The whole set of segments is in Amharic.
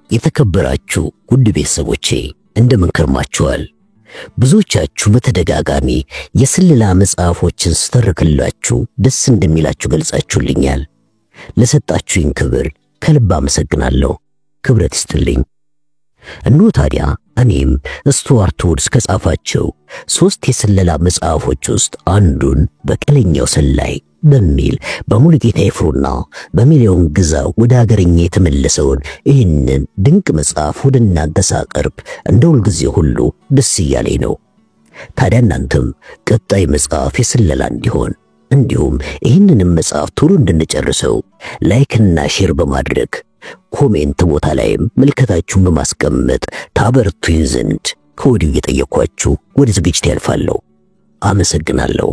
የተከበራችሁ ውድ ቤተሰቦቼ እንደምን ከርማችኋል? ብዙዎቻችሁ በተደጋጋሚ የስለላ መጽሐፎችን ስተርክላችሁ ደስ እንደሚላችሁ ገልጻችሁልኛል። ለሰጣችሁኝ ክብር ከልብ አመሰግናለሁ። ክብረት ይስጥልኝ። እነሆ ታዲያ እኔም ስቱዋርት ውድስ ከጻፋቸው 3 የስለላ መጽሐፎች ውስጥ አንዱን በቀለኛው ሰላይ በሚል በሙሉጌታ ይፍሩና በሚሊዮን ግዛው ወደ ሀገርኛ የተመለሰውን ይህንን ድንቅ መጽሐፍ ወደ እናንተ ሳቀርብ እንደ ሁልጊዜ ሁሉ ደስ እያለኝ ነው። ታዲያ እናንተም ቀጣይ መጽሐፍ የስለላ እንዲሆን እንዲሁም ይህንንም መጽሐፍ ቶሎ እንድንጨርሰው ላይክና ሼር በማድረግ ኮሜንት ቦታ ላይም ምልከታችሁን በማስቀመጥ ታበርቱኝ ዘንድ ከወዲሁ እየጠየኳችሁ ወደ ዝግጅት ያልፋለሁ። አመሰግናለሁ።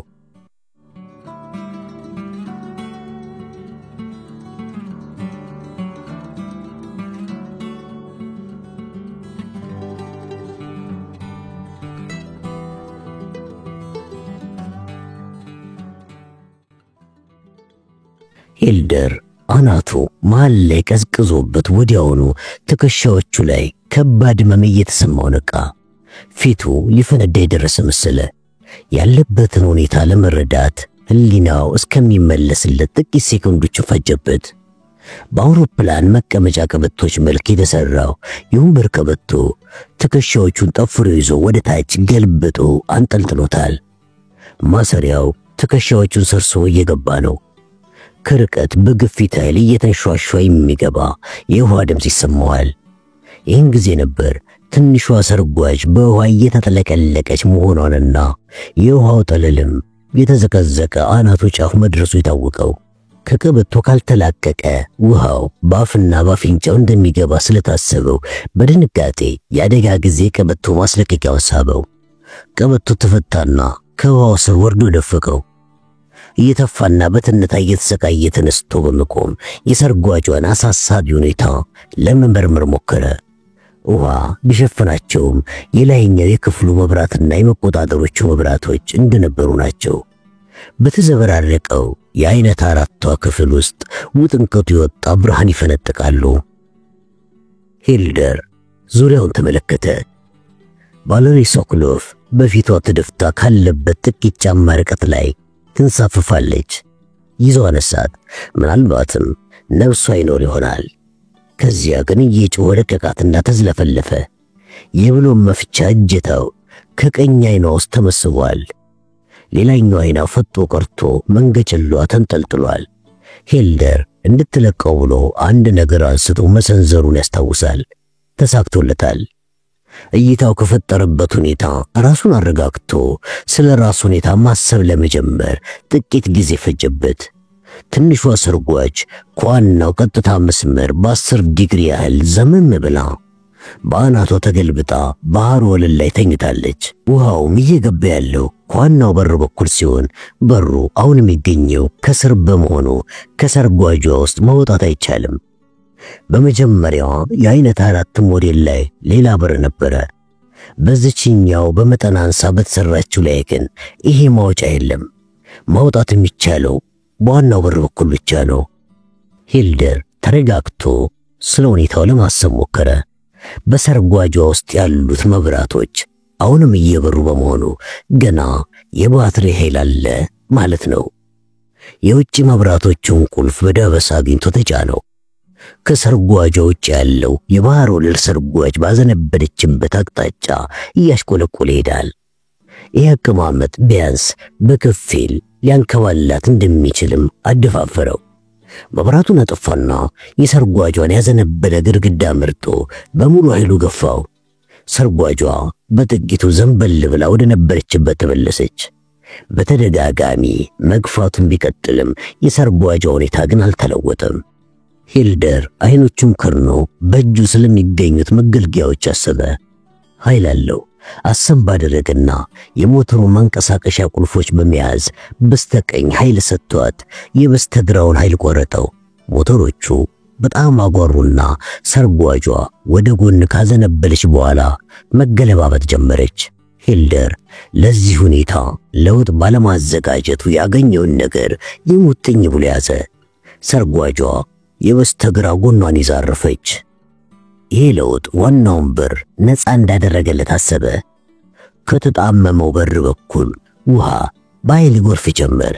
ሂልደር አናቱ መሃል ላይ ቀዝቅዞበት ወዲያውኑ ትከሻዎቹ ላይ ከባድ ህመም እየተሰማው ነቃ። ፊቱ ሊፈነዳ የደረሰ መሰለ። ያለበትን ሁኔታ ለመረዳት ህሊናው እስከሚመለስለት ጥቂት ሴኮንዶች ፈጀበት። በአውሮፕላን መቀመጫ ቀበቶች መልክ የተሰራው የወንበር ቀበቶ ትከሻዎቹን ጠፍሮ ይዞ ወደ ታች ገልብጦ አንጠልጥሎታል። ማሰሪያው ትከሻዎቹን ሰርሶ እየገባ ነው። ከርቀት በግፊት ኃይል እየተንሿሿ የሚገባ የውሃ ድምፅ ይሰማዋል። ይህን ጊዜ ነበር ትንሿ ሰርጓጅ በውሃ እየተጠለቀለቀች መሆኗንና የውሃው ጠለልም የተዘቀዘቀ አናቱ ጫፍ መድረሱ የታወቀው። ከቀበቶ ካልተላቀቀ ውሃው ባፍና ባፍንጫው እንደሚገባ ስለታሰበው በድንጋጤ የአደጋ ጊዜ ቀበቶ ማስለቀቂያውን ሳበው። ቀበቶ ተፈታና ከውሃው ስር ወርዶ ደፈቀው። እየተፋና በትንታ እየተሰቃየ ተነስቶ በመቆም የሰርጓጇን አሳሳቢ ሁኔታ ለመመርመር ሞከረ። ውሃ ቢሸፍናቸውም የላይኛው የክፍሉ መብራትና የመቆጣጠሮቹ መብራቶች እንደነበሩ ናቸው። በተዘበራረቀው የአይነት አራቷ ክፍል ውስጥ ውጥንቅጡ የወጣ ብርሃን ይፈነጥቃሉ። ሂልደር ዙሪያውን ተመለከተ። ቫለሪ ሶኮሎቭ በፊቷ ተደፍታ ካለበት ጥቂት ጫማ ርቀት ላይ ትንሳፈፋለች። ይዞ አነሳት። ምናልባትም ነፍሷ ይኖር ይሆናል። ከዚያ ግን እየጮኸ ለቀቃትና ተዝለፈለፈ። የብሎም መፍቻ እጀታው ከቀኝ አይኗ ውስጥ ተመስቧል። ሌላኛው አይኗ ፈጦ ቀርቶ መንገጭሏ ተንጠልጥሏል። ሂልደር እንድትለቀው ብሎ አንድ ነገር አንስቶ መሰንዘሩን ያስታውሳል። ተሳክቶለታል። እይታው ከፈጠረበት ሁኔታ ራሱን አረጋግቶ ስለ ራሱ ሁኔታ ማሰብ ለመጀመር ጥቂት ጊዜ ፈጀበት። ትንሿ ሰርጓጅ ከዋናው ቀጥታ መስመር በ10 ዲግሪ ያህል ዘመም ብላ በአናቷ ተገልብጣ ባህር ወለል ላይ ተኝታለች። ውሃውም እየገባ ያለው ከዋናው በር በኩል ሲሆን በሩ አሁን የሚገኘው ከስር በመሆኑ ከሰርጓጇ ውስጥ መውጣት አይቻልም። በመጀመሪያው የአይነት 4 ሞዴል ላይ ሌላ በር ነበረ። በዚህኛው በመጠን አንሳ በተሰራችው ላይ ግን ይሄ ማውጫ የለም። ማውጣት የሚቻለው በዋናው በር በኩል ብቻ ነው። ሂልደር ተረጋግቶ ስለ ሁኔታው ለማሰብ ሞከረ። በሰርጓጇ ውስጥ ያሉት መብራቶች አሁንም እየበሩ በመሆኑ ገና የባትሪ ኃይል አለ ማለት ነው። የውጭ መብራቶቹን ቁልፍ በዳበሳ አግኝቶ ተጫነው። ከሰርጓጇ ውጭ ያለው የባህር ወለል ሰርጓጅ ባዘነበለችበት አቅጣጫ እያሽቆለቆለ ይሄዳል። ይህ አቀማመጥ ቢያንስ በከፊል ሊያንከባላት እንደሚችልም አደፋፈረው። መብራቱን አጠፋና የሰርጓጇን ያዘነበለ ግድግዳ መርጦ በሙሉ ኃይሉ ገፋው። ሰርጓጇ በጥቂቱ ዘንበል ብላ ወደ ነበረችበት ተመለሰች። በተደጋጋሚ መግፋቱን ቢቀጥልም የሰርጓጇ ሁኔታ ግን አልተለወጠም። ሂልደር አይኖቹን ከርኖ በእጁ ስለሚገኙት መገልገያዎች አሰበ። ኃይል አለው። አሰብ ባደረገና የሞተሩ ማንቀሳቀሻ ቁልፎች በመያዝ በስተቀኝ ኃይል ሰጥቷት የበስተግራውን ኃይል ቆረጠው። ሞተሮቹ በጣም አጓሩና ሰርጓጇ ወደ ጎን ካዘነበለች በኋላ መገለባበት ጀመረች። ሂልደር ለዚህ ሁኔታ ለውጥ ባለማዘጋጀቱ ያገኘውን ነገር ይሙጥኝ ብሎ ያዘ። ሰርጓጇ የበስተግራ ጎኗን ይዛረፈች። ይሄ ለውጥ ዋናውን በር ነፃ እንዳደረገለት አሰበ። ከተጣመመው በር በኩል ውሃ በኃይል ይጎርፍ ጀመር።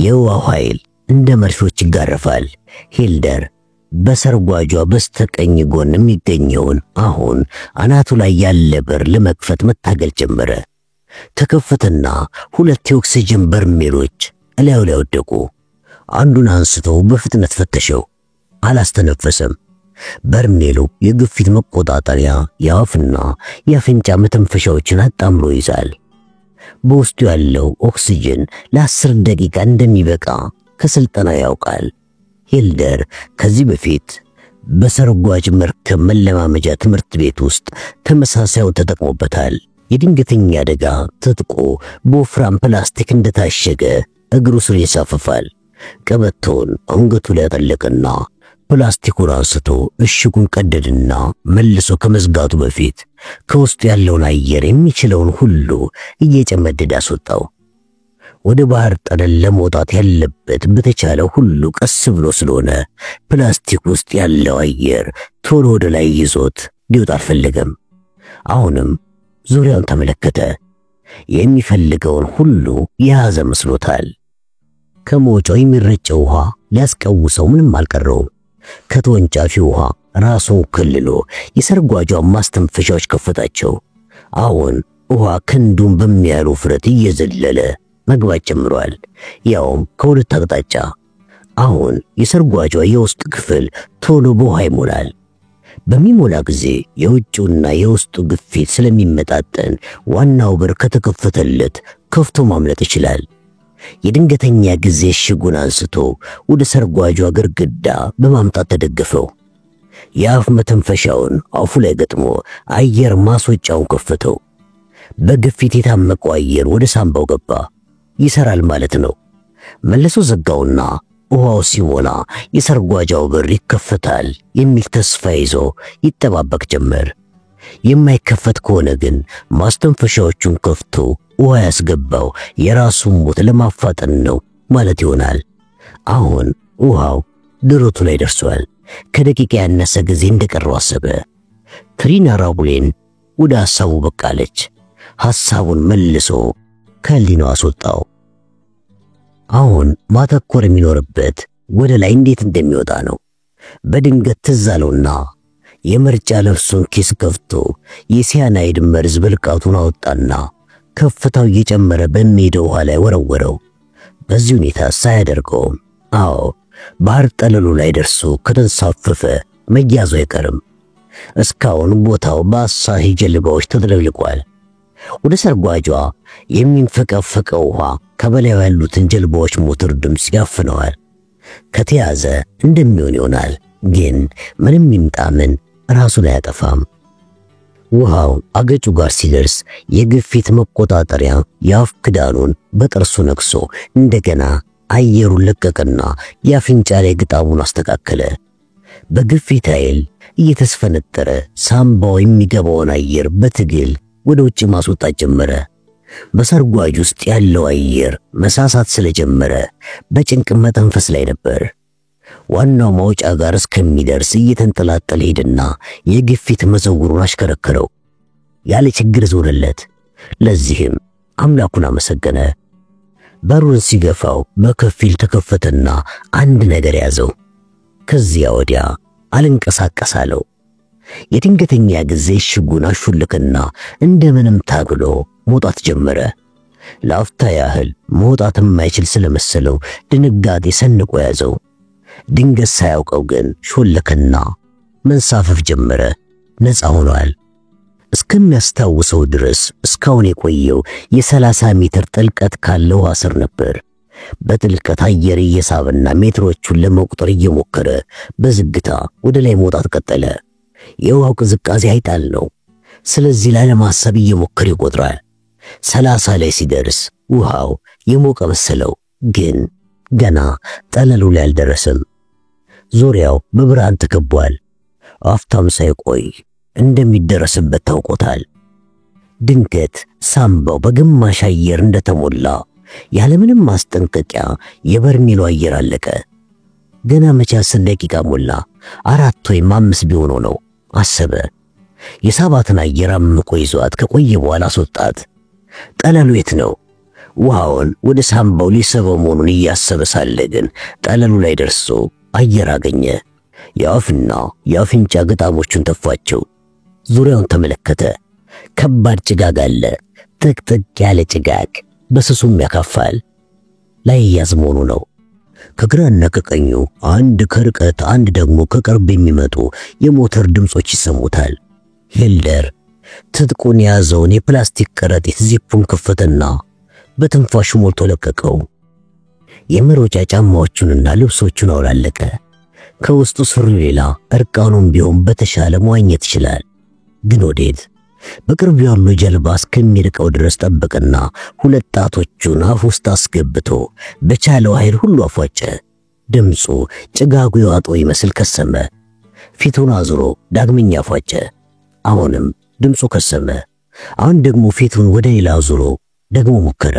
የውሃው ኃይል እንደ መርሾች ይጋረፋል። ሂልደር በሰርጓጇ በስተቀኝ ጎን የሚገኘውን አሁን አናቱ ላይ ያለ በር ለመክፈት መታገል ጀመረ። ተከፈተና ሁለት የኦክሲጅን በርሜሎች እላዩ ላይ ወደቁ። አንዱን አንስቶ በፍጥነት ፈተሸው። አላስተነፈሰም። በርሜሉ የግፊት መቆጣጠሪያ፣ የአፍና የአፍንጫ መተንፈሻዎችን አጣምሮ ይዛል። በውስጡ ያለው ኦክሲጅን ለ10 ደቂቃ እንደሚበቃ ከስልጠናው ያውቃል። ሂልደር ከዚህ በፊት በሰርጓጅ መርከብ መለማመጃ ትምህርት ቤት ውስጥ ተመሳሳዩን ተጠቅሞበታል። የድንገተኛ አደጋ ትጥቆ በወፍራም ፕላስቲክ እንደታሸገ እግሩ ስር ይሳፈፋል። ቀበቶውን አንገቱ ላይ ያጠለቀና ፕላስቲኩን አንስቶ እሽጉን ቀደድና መልሶ ከመዝጋቱ በፊት ከውስጡ ያለውን አየር የሚችለውን ሁሉ እየጨመደደ አስወጣው። ወደ ባህር ጠለል ለመውጣት ያለበት በተቻለ ሁሉ ቀስ ብሎ ስለሆነ ፕላስቲክ ውስጥ ያለው አየር ቶሎ ወደ ላይ ይዞት ሊወጣ አልፈለገም። አሁንም ዙሪያውን ተመለከተ። የሚፈልገውን ሁሉ የያዘ መስሎታል። ከመውጫው የሚረጨው ውሃ ሊያስቀውሰው ምንም አልቀረውም። ከተወንጫፊ ውሃ ራሱን ክልሎ የሰርጓጇን ማስተንፈሻዎች ከፈታቸው። አሁን ውሃ ክንዱን በሚያሉ ፍረት እየዘለለ መግባት ጀምሯል፣ ያውም ከሁለት አቅጣጫ። አሁን የሰርጓጇ የውስጥ ክፍል ቶሎ በውሃ ይሞላል። በሚሞላ ጊዜ የውጭውና የውስጡ ግፊት ስለሚመጣጠን ዋናው በር ከተከፈተለት ከፍቶ ማምለጥ ይችላል። የድንገተኛ ጊዜ እሽጉን አንስቶ ወደ ሰርጓጇ ግድግዳ በማምጣት ተደገፈው። የአፍ መተንፈሻውን አፉ ላይ ገጥሞ አየር ማስወጫውን ከፈተው። በግፊት የታመቀው አየር ወደ ሳምባው ገባ። ይሰራል ማለት ነው። መልሶ ዘጋውና ውሃው ሲሞላ የሰርጓጃው በር ይከፈታል የሚል ተስፋ ይዞ ይጠባበቅ ጀመር። የማይከፈት ከሆነ ግን ማስተንፈሻዎቹን ከፍቶ ውሃ ያስገባው የራሱን ሞት ለማፋጠን ነው ማለት ይሆናል። አሁን ውሃው ድሮቱ ላይ ደርሷል። ከደቂቃ ያነሰ ጊዜ እንደቀረው አሰበ። ትሪና ራቡሌን ወደ ሐሳቡ በቃለች። ሐሳቡን መልሶ ከህሊናው አስወጣው። አሁን ማተኮር የሚኖርበት ወደ ላይ እንዴት እንደሚወጣ ነው። በድንገት ትዝ አለውና የምርጫ ልብሱን ኪስ ከፍቶ የሲያናይድ መርዝ ብልቃቱን አወጣና ከፍታው እየጨመረ በሚሄደው ውሃ ላይ ወረወረው። በዚህ ሁኔታ ሳያደርገውም አዎ ባህር ጠለሉ ላይ ደርሶ ከተንሳፈፈ መያዙ አይቀርም። እስካሁን ቦታው በአሳሂ ጀልባዎች ተጥለቅልቋል። ወደ ሰርጓጇ የሚንፈቀፈቀው ውሃ ከበላዩ ያሉትን ጀልባዎች ሞተር ድምፅ ያፍነዋል። ከተያዘ እንደሚሆን ይሆናል፣ ግን ምንም ይምጣ ምን ራሱን አያጠፋም። ውሃው አገጩ ጋር ሲደርስ የግፊት መቆጣጠሪያ የአፍ ክዳኑን በጥርሱ ነክሶ እንደገና አየሩን ለቀቀና የአፍንጫ ላይ ግጣሙን አስተካከለ። በግፊት ኃይል እየተስፈነጠረ ሳምባው የሚገባውን አየር በትግል ወደ ውጭ ማስወጣት ጀመረ። በሰርጓጅ ውስጥ ያለው አየር መሳሳት ስለጀመረ በጭንቅ መተንፈስ ላይ ነበር። ዋናው ማውጫ ጋር እስከሚደርስ እየተንጠላጠለ ሄድና የግፊት መዘውሩን አሽከረከረው። ያለ ችግር ዞረለት። ለዚህም አምላኩን አመሰገነ። በሩን ሲገፋው በከፊል ተከፈተና አንድ ነገር ያዘው። ከዚያ ወዲያ አልንቀሳቀስ አለው። የድንገተኛ ጊዜ እሽጉን አሹልክና እንደምንም ታግሎ መውጣት ጀመረ። ለአፍታ ያህል መውጣት የማይችል ስለመሰለው ድንጋጤ ሰንቆ ያዘው። ድንገት ሳያውቀው ግን ሾለከና መንሳፈፍ ጀመረ። ነፃ ሆኗል። እስከሚያስታውሰው ድረስ እስካሁን የቆየው የ30 ሜትር ጥልቀት ካለው አስር ነበር። በጥልቀት አየር እየሳበና ሜትሮቹን ለመቁጠር እየሞከረ በዝግታ ወደ ላይ መውጣት ቀጠለ። የውሃው ቅዝቃዜ አይጣል ነው። ስለዚህ ላለማሰብ እየሞከረ ይቆጥራል። 30 ላይ ሲደርስ ውሃው የሞቀ መሰለው፣ ግን ገና ጠለሉ ላይ አልደረሰም። ዙሪያው በብርሃን ተከቧል። አፍታም ሳይቆይ እንደሚደረስበት ታውቆታል። ድንገት ሳምባው በግማሽ አየር እንደተሞላ ያለምንም ማስጠንቀቂያ የበርሜሉ አየር አለቀ። ገና መቼ 10 ደቂቃ ሞላ። 4 ወይም 5 ቢሆን ነው። አሰበ። የሳባትን አየር አምቆ ይዟት ከቆየ በኋላ አስወጣት። ጠለሉ የት ነው? ውሃውን ወደ ሳምባው ሊስበው መሆኑን እያሰበ ሳለ ግን ጠለሉ ላይ ደርሶ አየር አገኘ። የአፍና የአፍንጫ ግጣሞቹን ተፋቸው። ዙሪያውን ተመለከተ። ከባድ ጭጋግ አለ። ጥቅጥቅ ያለ ጭጋግ በስሱም ያካፋል። ላይያዝ መሆኑ ነው። ከግራና ከቀኙ አንድ ከርቀት አንድ ደግሞ ከቅርብ የሚመጡ የሞተር ድምጾች ይሰሙታል። ሂልደር ትጥቁን የያዘውን የፕላስቲክ ከረጢት ዚፑን ከፈተና በትንፋሹ ሞልቶ ለቀቀው። የመሮጫ ጫማዎቹንና ልብሶቹን አውላለቀ። ከውስጡ ሱሪው ሌላ እርቃኑን ቢሆን በተሻለ መዋኘት ይችላል። ግን ወዴት? በቅርብ ያሉ ጀልባ እስከሚርቀው ድረስ ጠበቀና ሁለት ጣቶቹን አፍ ውስጥ አስገብቶ በቻለው ኃይል ሁሉ አፏጨ። ድምፁ ጭጋጉ የዋጠው ይመስል ከሰመ። ፊቱን አዙሮ ዳግመኛ አፏጨ። አሁንም ድምፁ ከሰመ። አሁን ደግሞ ፊቱን ወደ ሌላ አዙሮ ደግሞ ሞከረ።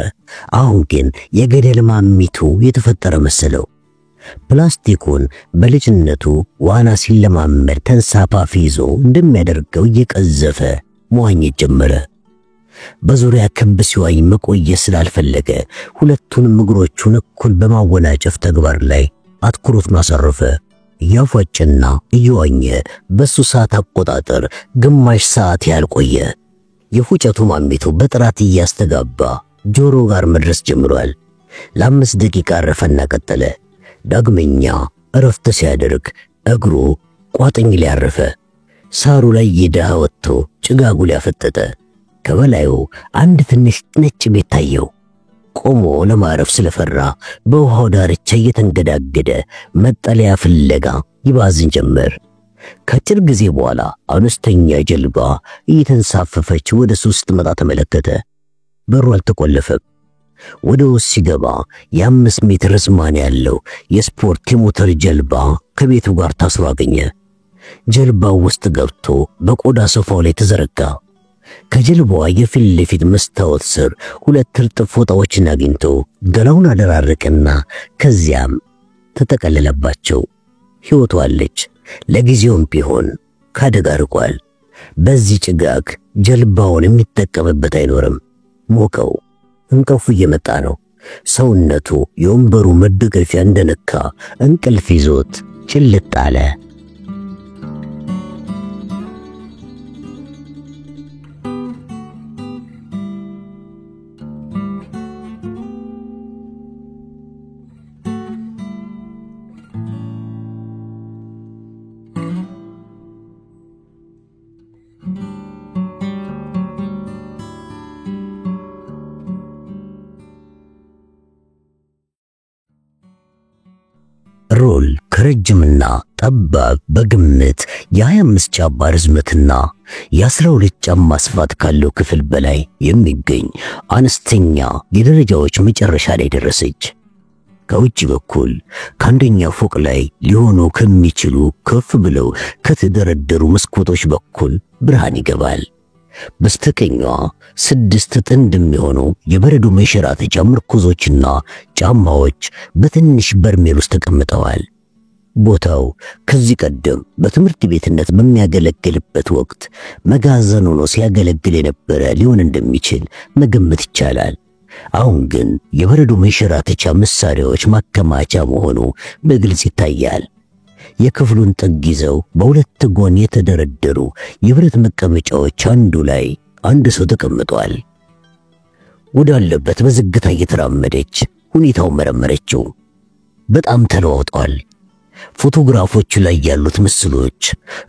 አሁን ግን የገደል ማሚቱ የተፈጠረ መሰለው። ፕላስቲኩን በልጅነቱ ዋና ሲለማመድ ተንሳፋፊ ይዞ እንደሚያደርገው እየቀዘፈ መዋኘት ጀመረ። በዙሪያ ክብ ሲዋኝ መቆየት ስላልፈለገ ሁለቱንም እግሮቹን እኩል በማወናጨፍ ተግባር ላይ አትኩሮቱን አሳረፈ። እያፏጨና እየዋኘ በሱ ሰዓት አቆጣጠር ግማሽ ሰዓት ያህል ቆየ። የፉጨቱ ማሚቱ በጥራት እያስተጋባ ጆሮ ጋር መድረስ ጀምሯል። ለ5 ደቂቃ አረፈና ቀጠለ። ዳግመኛ እረፍት ሲያደርግ እግሩ ቋጥኝ ላይ አረፈ። ሳሩ ላይ የደሃ ወጥቶ ጭጋጉ ሊያፈጠጠ ከበላዩ አንድ ትንሽ ነጭ ቤት ታየው። ቆሞ ለማረፍ ስለፈራ በውሃው ዳርቻ እየተንገዳገደ መጠለያ ፍለጋ ይባዝን ጀመር። ከጥቂት ጊዜ በኋላ አነስተኛ ጀልባ እየተንሳፈፈች ወደ እሱ ስትመጣ ተመለከተ። በሩ አልተቆለፈም። ወደ ውስጥ ሲገባ የ5 ሜትር ርዝማኔ ያለው የስፖርት የሞተር ጀልባ ከቤቱ ጋር ታስሮ አገኘ። ጀልባው ውስጥ ገብቶ በቆዳ ሶፋው ላይ ተዘረጋ። ከጀልባዋ የፊት ለፊት መስታወት ስር 2 እርጥብ ፎጣዎችን አግኝቶ ገላውን አደራረቀና ከዚያም ተጠቀለለባቸው። ሕይወቱ አለች። ለጊዜውም ቢሆን ካደጋ ርቋል። በዚህ ጭጋግ ጀልባውን የሚጠቀምበት አይኖርም። ሞቀው። እንቅልፉ እየመጣ ነው። ሰውነቱ የወንበሩ መደገፊያ እንደነካ እንቅልፍ ይዞት ጭልጥ አለ። ሮል ከረጅምና ጠባብ በግምት የ25 ጫማ ርዝመትና የ12 ጫማ ስፋት ካለው ክፍል በላይ የሚገኝ አነስተኛ የደረጃዎች መጨረሻ ላይ ደረሰች። ከውጭ በኩል ከአንደኛ ፎቅ ላይ ሊሆኑ ከሚችሉ ከፍ ብለው ከተደረደሩ መስኮቶች በኩል ብርሃን ይገባል። በስተቀኝዋ 6 ጥንድ የሚሆኑ የበረዶ መሸራተቻ ምርኩዞችና ጫማዎች በትንሽ በርሜል ውስጥ ተቀምጠዋል። ቦታው ከዚህ ቀደም በትምህርት ቤትነት በሚያገለግልበት ወቅት መጋዘን ሆኖ ሲያገለግል የነበረ ሊሆን እንደሚችል መገመት ይቻላል። አሁን ግን የበረዶ መሸራተቻ መሳሪያዎች ማከማቻ መሆኑ በግልጽ ይታያል። የክፍሉን ጥግ ይዘው በሁለት ጎን የተደረደሩ የብረት መቀመጫዎች አንዱ ላይ አንድ ሰው ተቀምጧል። ወዳለበት በዝግታ እየተራመደች ሁኔታውን መረመረችው። በጣም ተለዋውጧል። ፎቶግራፎቹ ላይ ያሉት ምስሎች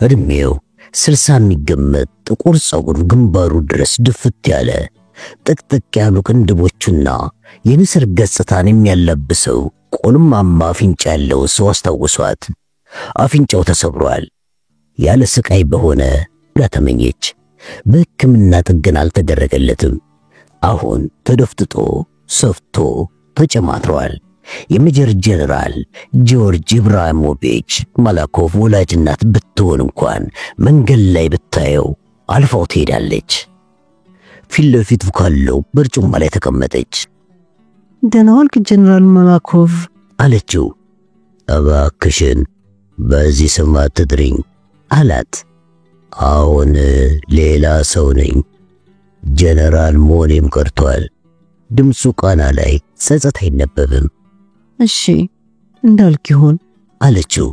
እድሜው 60 የሚገመት ጥቁር ጸጉር ግንባሩ ድረስ ድፍት ያለ ጥቅጥቅ ያሉ ቅንድቦቹና የንስር ገጽታን የሚያለብሰው ቆልማማ አፍንጫ ያለው ሰው አስታውሷት። አፍንጫው ተሰብሯል። ያለ ስቃይ በሆነ ተመኘች። በሕክምና ጥገና አልተደረገለትም። አሁን ተደፍጥጦ ሰፍቶ ተጨማትሯል። የሜጀር ጀነራል ጆርጅ ኢብራሂሞቪች ማላኮቭ ወላጅ እናት ብትሆን እንኳን መንገድ ላይ ብታየው አልፋው ትሄዳለች። ፊት ለፊቱ ካለው በርጩማ ላይ ተቀመጠች። ደህና ዋልክ ጀነራል ማላኮቭ አለችው። እባክሽን በዚህ ስም አትጥሪኝ አላት። አሁን ሌላ ሰው ነኝ። ጀነራል መሆኔም ቀርቷል። ድምፁ ቃና ላይ ጸጸት አይነበብም። እሺ እንዳልክ ይሁን አለችው።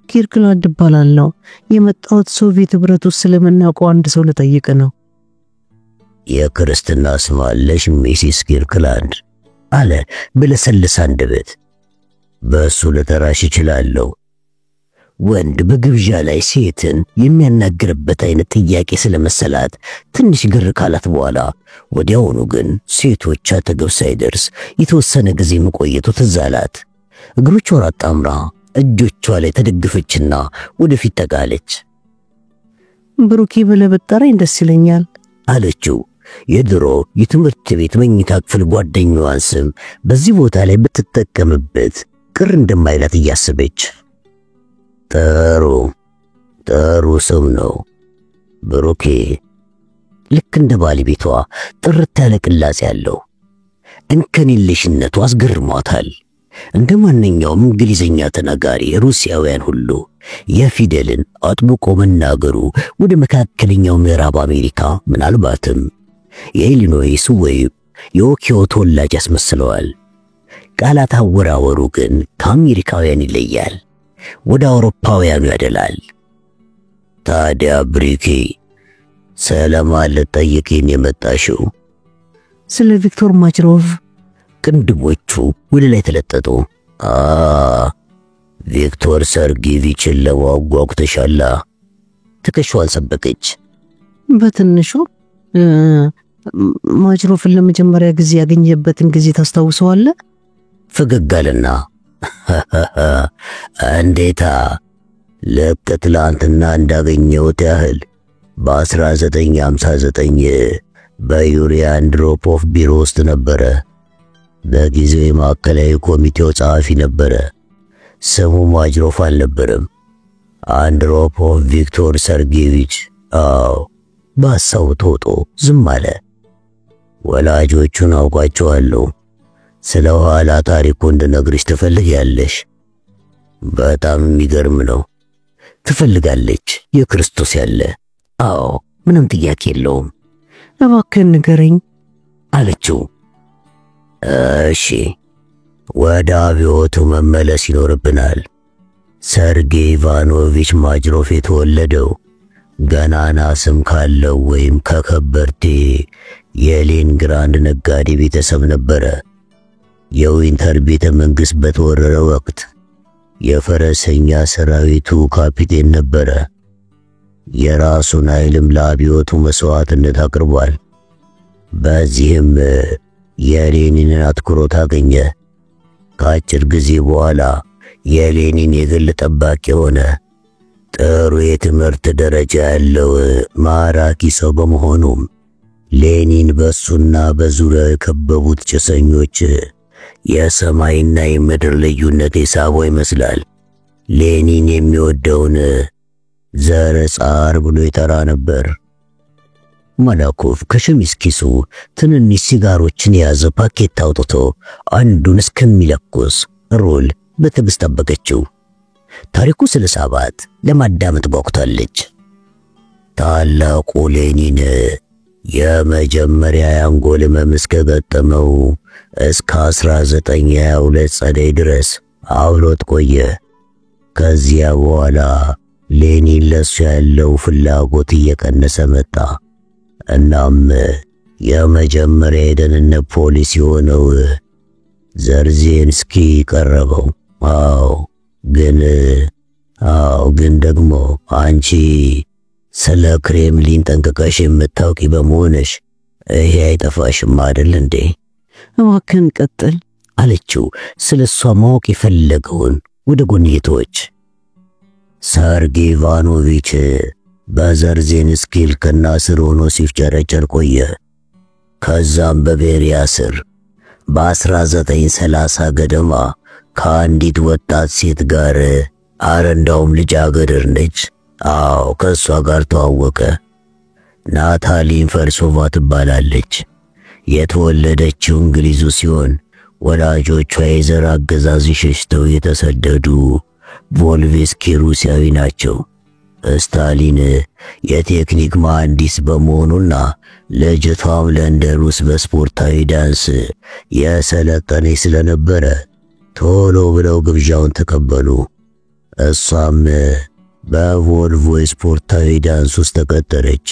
ኪርክላንድ እባላለሁ። የመጣሁት ሶቪየት ህብረት ውስጥ ስለምናውቀው አንድ ሰው ልጠይቅ ነው። የክርስትና ስም አለሽ ሚሲስ ኪርክላንድ? አለ በለሰለሰ አንደበት። በእሱ ልጠራሽ እችላለሁ። ወንድ በግብዣ ላይ ሴትን የሚያናግርበት አይነት ጥያቄ ስለመሰላት ትንሽ ግር ካላት በኋላ ወዲያውኑ ግን ሴቶች አጠገብ ሳይደርስ የተወሰነ ጊዜ መቆየቱ ትዝ አላት። እግሮቿን አጣምራ እጆቿ ላይ ተደግፈችና ወደፊት ተጋለች። ብሩኬ ብለህ ብትጠራኝ ደስ ይለኛል አለችው። የድሮ የትምህርት ቤት መኝታ ክፍል ጓደኛዋን ስም በዚህ ቦታ ላይ ብትጠቀምበት ቅር እንደማይላት እያሰበች ጥሩ ስም ነው ብሩኬ። ልክ እንደ ባለቤቷ ጥርት ያለ ቅላጼ ያለው እንከን የለሽነቱ አስገርሟታል። እንደ ማንኛውም እንግሊዘኛ ተናጋሪ ሩሲያውያን ሁሉ የፊደልን አጥብቆ መናገሩ ወደ መካከለኛው ምዕራብ አሜሪካ ምናልባትም የኢሊኖይስ ወይም የኦኪዮ ተወላጅ ያስመስለዋል። ቃላት አወራወሩ ግን ከአሜሪካውያን ይለያል፣ ወደ አውሮፓውያኑ ያደላል። ታዲያ ብሪኬ ሰላም ልጠይቅኝ የመጣሽው? ስለ ቪክቶር ማችሮቭ። ቅንድቦቹ ወደ ላይ ተለጠጡ። ቪክቶር ሰርጌቪችን ለማጓጉተሻላ። ትከሻዋን ሰበቀች። በትንሹ ማችሮቭን ለመጀመሪያ ጊዜ ያገኘበትን ጊዜ ታስታውሰዋለህ? ፈገግ አለና እንዴታ ልክ ትላንትና እንዳገኘሁት ያህል በ1959 በዩሪ አንድሮፖቭ ቢሮ ውስጥ ነበረ። በጊዜው የማዕከላዊ ኮሚቴው ጸሐፊ ነበረ። ስሙ ማጅሮፍ አልነበረም፣ አንድሮፖቭ ቪክቶር ሰርጌቪች። አዎ በሐሳቡ ተውጦ ዝም አለ። ወላጆቹን አውቃቸዋለሁ። ስለ ኋላ ታሪኩ እንድነግርሽ ትፈልጊያለሽ? በጣም የሚገርም ነው። ትፈልጋለች የክርስቶስ ያለ። አዎ ምንም ጥያቄ የለውም። እባክህ ንገረኝ አለችው። እሺ ወደ አብዮቱ መመለስ ይኖርብናል። ሰርጌይ ኢቫኖቪች ማጅሮፍ የተወለደው ገናና ስም ካለው ወይም ከከበርቴ የሌኒንግራንድ ነጋዴ ቤተሰብ ነበረ። የዊንተር ቤተ መንግሥት በተወረረ ወቅት የፈረሰኛ ሰራዊቱ ካፒቴን ነበረ። የራሱን ኃይልም ለአብዮቱ መስዋዕትነት አቅርቧል። በዚህም የሌኒንን አትኩሮት አገኘ። ከአጭር ጊዜ በኋላ የሌኒን የግል ጠባቂ ሆነ። ጥሩ የትምህርት ደረጃ ያለው ማራኪ ሰው በመሆኑም ሌኒን በሱና በዙሪያው የከበቡት ጭሰኞች የሰማይና የምድር ልዩነት የሳበው ይመስላል። ሌኒን የሚወደውን ዘረ ጻር ብሎ ይጠራ ነበር። ማላኮቭ ከሸሚዝ ኪሱ ትንንሽ ሲጋሮችን የያዘ ፓኬት አውጥቶ አንዱን እስከሚለኩስ ሮል በትዕግስት ጠበቀችው። ታሪኩ ስለ ሳባት ለማዳመጥ ጓጉታለች። ታላቁ ሌኒን የመጀመሪያ የአንጎል ሕመም እስከገጠመው እስከ 1922 ጸደይ ድረስ አብሮት ቆየ። ከዚያ በኋላ ሌኒን ለሱ ያለው ፍላጎት እየቀነሰ መጣ። እናም የመጀመሪያ የደህንነት ፖሊስ የሆነው ዘርዜንስኪ ቀረበው። ግን ደግሞ አንቺ ስለ ክሬምሊን ጠንቅቀሽ የምታውቂ በመሆንሽ ይሄ አይጠፋሽም አይደል እንዴ? እባክህን ቀጥል አለችው ስለሷ ማወቅ የፈለገውን ወደ ጎንየቶች። ሰርጌይ ኢቫኖቪች በዘርዜንስኪ ልክና ስር ሆኖ ሲፍጨረጨር ቆየ። ከዛም በቤሪያ ስር በ1930 ገደማ ከአንዲት ወጣት ሴት ጋር እንዳውም ልጃገረድ ነች። ከሷ ጋር ተዋወቀ። ናታሊን ፈርሶቫ ትባላለች። የተወለደችው እንግሊዙ ሲሆን ወላጆቿ የዘር አገዛዝ ሸሽተው የተሰደዱ ቮልቬስኪ ሩሲያዊ ናቸው። ስታሊን የቴክኒክ መሐንዲስ በመሆኑና ልጅቷም ለንደን ውስጥ በስፖርታዊ ዳንስ የሰለጠነች ስለነበረ ቶሎ ብለው ግብዣውን ተቀበሉ። እሷም በቮልቮ ስፖርታዊ ዳንስ ውስጥ ተቀጠረች።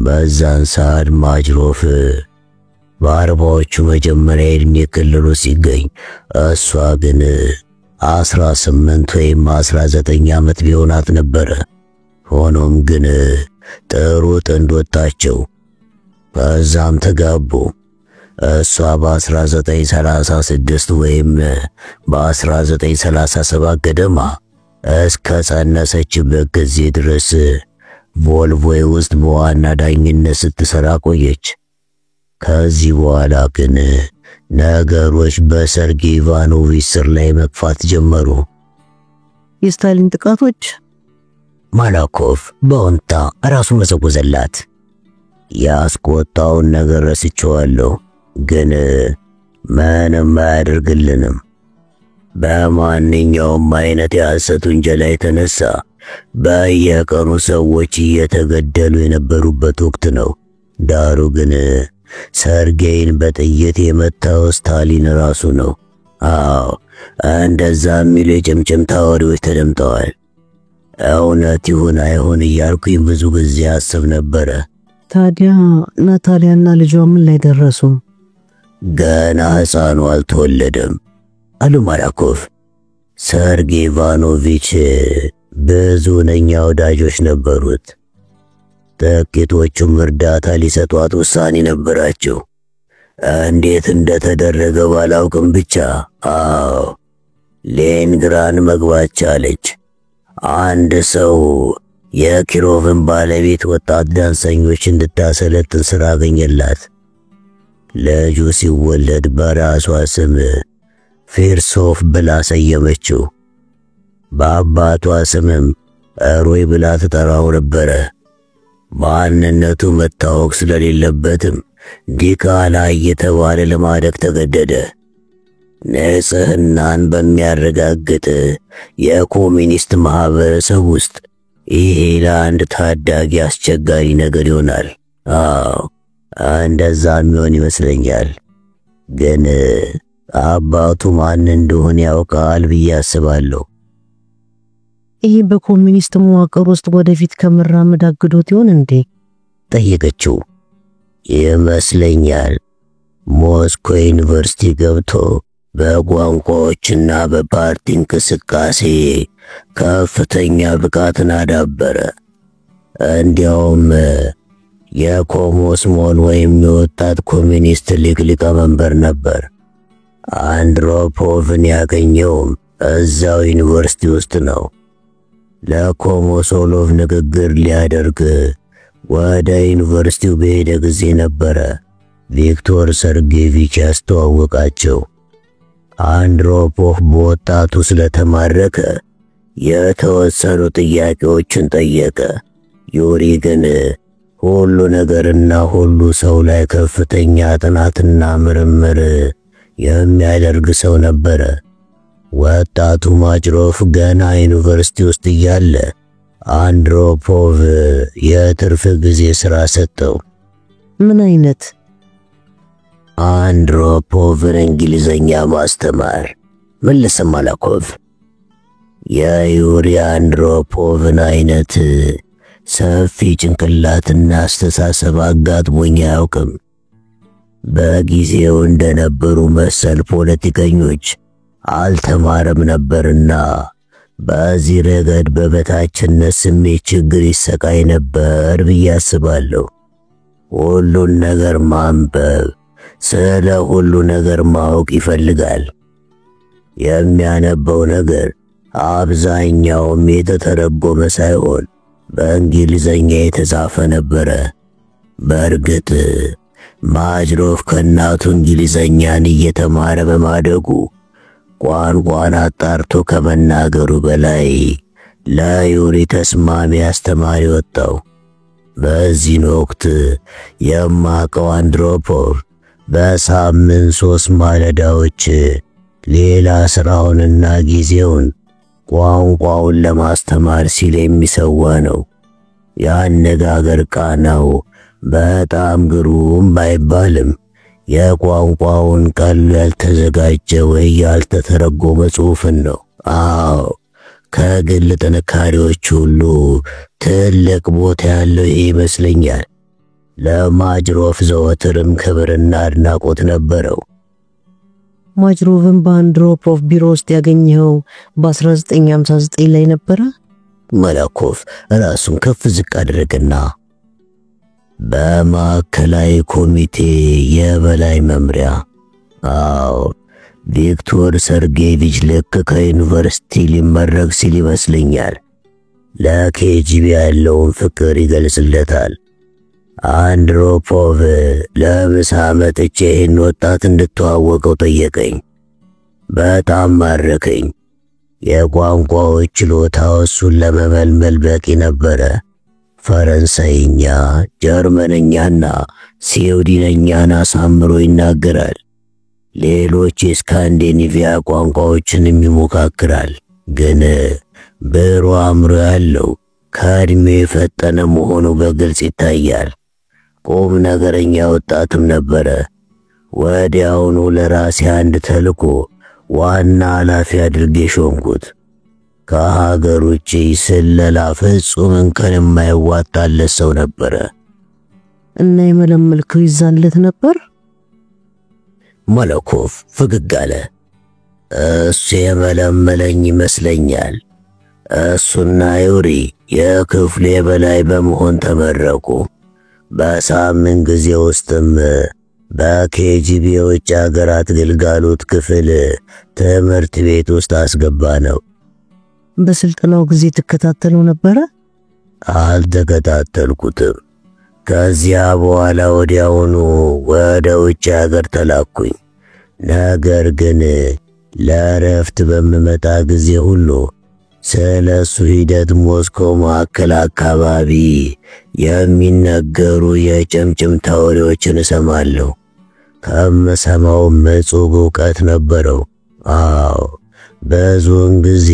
በዛን ሰዓት ማጅሮፍ በአርባዎቹ መጀመሪያ የዕድሜ ክልል ውስጥ ሲገኝ እሷ ግን 18 ወይም 19 ዓመት ቢሆናት ነበረ። ሆኖም ግን ጥሩ ጥንድ ወጣቸው። ከዛም ተጋቡ። እሷ በ1936 ወይም በ1937 ገደማ እስከ ጸነሰችበት ጊዜ ድረስ ቮልቮ ውስጥ በዋና ዳኝነት ስትሰራ ቆየች። ከዚህ በኋላ ግን ነገሮች በሰርጌይ ኢቫኖቪች ስር ላይ መግፋት ጀመሩ። የስታሊን ጥቃቶች ማላኮቭ በወንታ ራሱ መዘወዘላት። ያስቆጣውን ነገር ረስቼዋለሁ፣ ግን ምንም አያደርግልንም። በማንኛውም አይነት የሐሰት ውንጀላ የተነሳ በየቀኑ ሰዎች እየተገደሉ የነበሩበት ወቅት ነው። ዳሩ ግን ሰርጌይን በጥይት የመታው ስታሊን ራሱ ነው። እንደዛ የሚሉ የጭምጭምታ ወሬዎች ተደምጠዋል። እውነት ይሁን አይሁን እያልኩኝ ብዙ ጊዜ አስብ ነበረ። ታዲያ ናታሊያና ልጇ ምን ላይ ደረሱ? ገና ሕፃኑ አልተወለደም አሉ ማላኮቭ። ሰርጌይ ኢቫኖቪች ብዙ ነኛ ወዳጆች ነበሩት። ጥቂቶቹም እርዳታ ሊሰጧት ውሳኔ ነበራቸው። እንዴት እንደተደረገ ባላውቅም ብቻ ሌኒንግራድ መግባት ቻለች። አንድ ሰው የኪሮቭን ባለቤት ወጣት ዳንሰኞች እንድታሰለጥን ስራ አገኘላት። ልጁ ሲወለድ በራሷ ስም ፊርሶፍ ብላ ሰየመችው። በአባቷ ስምም ሮይ ብላ ትጠራው ነበረ። ማንነቱ መታወቅ ስለሌለበትም ዲቃላ እየተባለ ለማደግ ተገደደ። ንጽህናን በሚያረጋግጥ የኮሚኒስት ማህበረሰብ ውስጥ ይሄ ለአንድ ታዳጊ አስቸጋሪ ነገር ይሆናል። እንደዛ የሚሆን ይመስለኛል። ግን አባቱ ማን እንደሆነ ያውቃል ብዬ አስባለሁ። ይሄ በኮሚኒስት መዋቅር ውስጥ ወደፊት ከመራመድ አግዶት ይሆን እንዴ? ጠየቀችው። ይመስለኛል። ሞስኮ ዩኒቨርሲቲ ገብቶ በቋንቋዎችና በፓርቲ እንቅስቃሴ ከፍተኛ ብቃትን አዳበረ። እንዲያውም የኮሞስሞል ወይም የወጣት ኮሚኒስት ሊግ ሊቀመንበር ነበር። አንድሮፖቭን ያገኘውም እዛው ዩኒቨርሲቲ ውስጥ ነው። ለኮሞሶሎቭ ንግግር ሊያደርግ ወደ ዩኒቨርሲቲው በሄደ ጊዜ ነበረ ቪክቶር ሰርጌቪች ያስተዋወቃቸው። አንድሮፖቭ በወጣቱ ስለተማረከ የተወሰኑ ጥያቄዎችን ጠየቀ። ዩሪ ግን ሁሉ ነገርና ሁሉ ሰው ላይ ከፍተኛ ጥናትና ምርምር የሚያደርግ ሰው ነበረ። ወጣቱ ማጅሮፍ ገና ዩኒቨርሲቲ ውስጥ እያለ አንድሮፖቭ የትርፍ ጊዜ ሥራ ሰጠው። ምን አይነት? አንድሮፖቭን እንግሊዘኛ ማስተማር። መለሰ ማላኮቭ። የዩሪ አንድሮፖቭን አይነት ሰፊ ጭንቅላትና አስተሳሰብ አጋጥሞኝ አያውቅም። በጊዜው እንደነበሩ መሰል ፖለቲከኞች አልተማረም ነበርና በዚህ ረገድ በበታችነት ስሜት ችግር ይሰቃይ ነበር ብዬ አስባለሁ። ሁሉን ነገር ማንበብ፣ ስለ ሁሉ ነገር ማወቅ ይፈልጋል። የሚያነበው ነገር አብዛኛውም የተተረጎመ ሳይሆን በእንግሊዘኛ የተጻፈ ነበረ። በእርግጥ ማጅሮፍ ከእናቱ እንግሊዘኛን እየተማረ በማደጉ ቋንቋን አጣርቶ ከመናገሩ በላይ ለዩሪ ተስማሚ አስተማሪ ወጣው። በዚህ ወቅት የማቀው አንድሮፖቭ በሳምንት 3 ማለዳዎች ሌላ ስራውንና ጊዜውን ቋንቋውን ለማስተማር ሲል የሚሰዋ ነው። የአነጋገር ቃናው በጣም ግሩም ባይባልም የቋንቋውን ቃል ያልተዘጋጀ ወይ ያልተተረጎመ ጽሑፍን ነው። አዎ ከግል ጥንካሬዎች ሁሉ ትልቅ ቦታ ያለው ይመስለኛል። ለማጅሮፍ ዘወትርም ክብርና አድናቆት ነበረው። ማጅሮቭን በአንድሮፖቭ ቢሮ ውስጥ ያገኘው በ1959 ላይ ነበረ? መላኮቭ ራሱን ከፍ ዝቅ አደረገና በማዕከላዊ ኮሚቴ የበላይ መምሪያ። አዎ ቪክቶር ሰርጌቪች ልክ ከዩኒቨርሲቲ ሊመረቅ ሲል ይመስለኛል ለኬጂቢ ያለውን ፍቅር ይገልጽለታል። አንድሮፖቭ ለምሳ መጥቼ ይህን ወጣት እንድተዋወቀው ጠየቀኝ። በጣም ማረከኝ። የቋንቋዎች ችሎታው እሱን ለመመልመል በቂ ነበረ። ፈረንሳይኛ፣ ጀርመንኛና ስዊድንኛን አሳምሮ ይናገራል። ሌሎች የስካንዲኔቪያ ቋንቋዎችንም ይሞካክራል። ግን ብሩህ አእምሮ ያለው ከዕድሜው የፈጠነ መሆኑ በግልጽ ይታያል። ቁም ነገረኛ ወጣትም ነበረ። ወዲያውኑ ለራሴ አንድ ተልዕኮ ዋና ኃላፊ አድርጌ ሾምኩት። ከሀገር ውጭ ስለላ ፍጹም እንከን የማይዋጣለት ሰው ነበረ። እና የመለመልከው ይዛለት ነበር? መለኮቭ ፈገግ አለ። እሱ የመለመለኝ ይመስለኛል። እሱና ዩሪ የክፍሉ የበላይ በመሆን ተመረቁ። በሳምንት ጊዜ ውስጥም በኬጂቢ የውጭ ሀገራት ግልጋሎት ክፍል ትምህርት ቤት ውስጥ አስገባ ነው። በስልጠናው ጊዜ ትከታተለው ነበረ? አልተከታተልኩትም። ከዚያ በኋላ ወዲያውኑ ወደ ውጭ ሀገር ተላኩኝ። ነገር ግን ለረፍት በምመጣ ጊዜ ሁሉ ስለሱ ሂደት ሞስኮ ማዕከል አካባቢ የሚነገሩ የጭምጭምታ ወሬዎችን እሰማለሁ። ከምሰማው ምጹብ ዕውቀት ነበረው። አዎ ብዙውን ጊዜ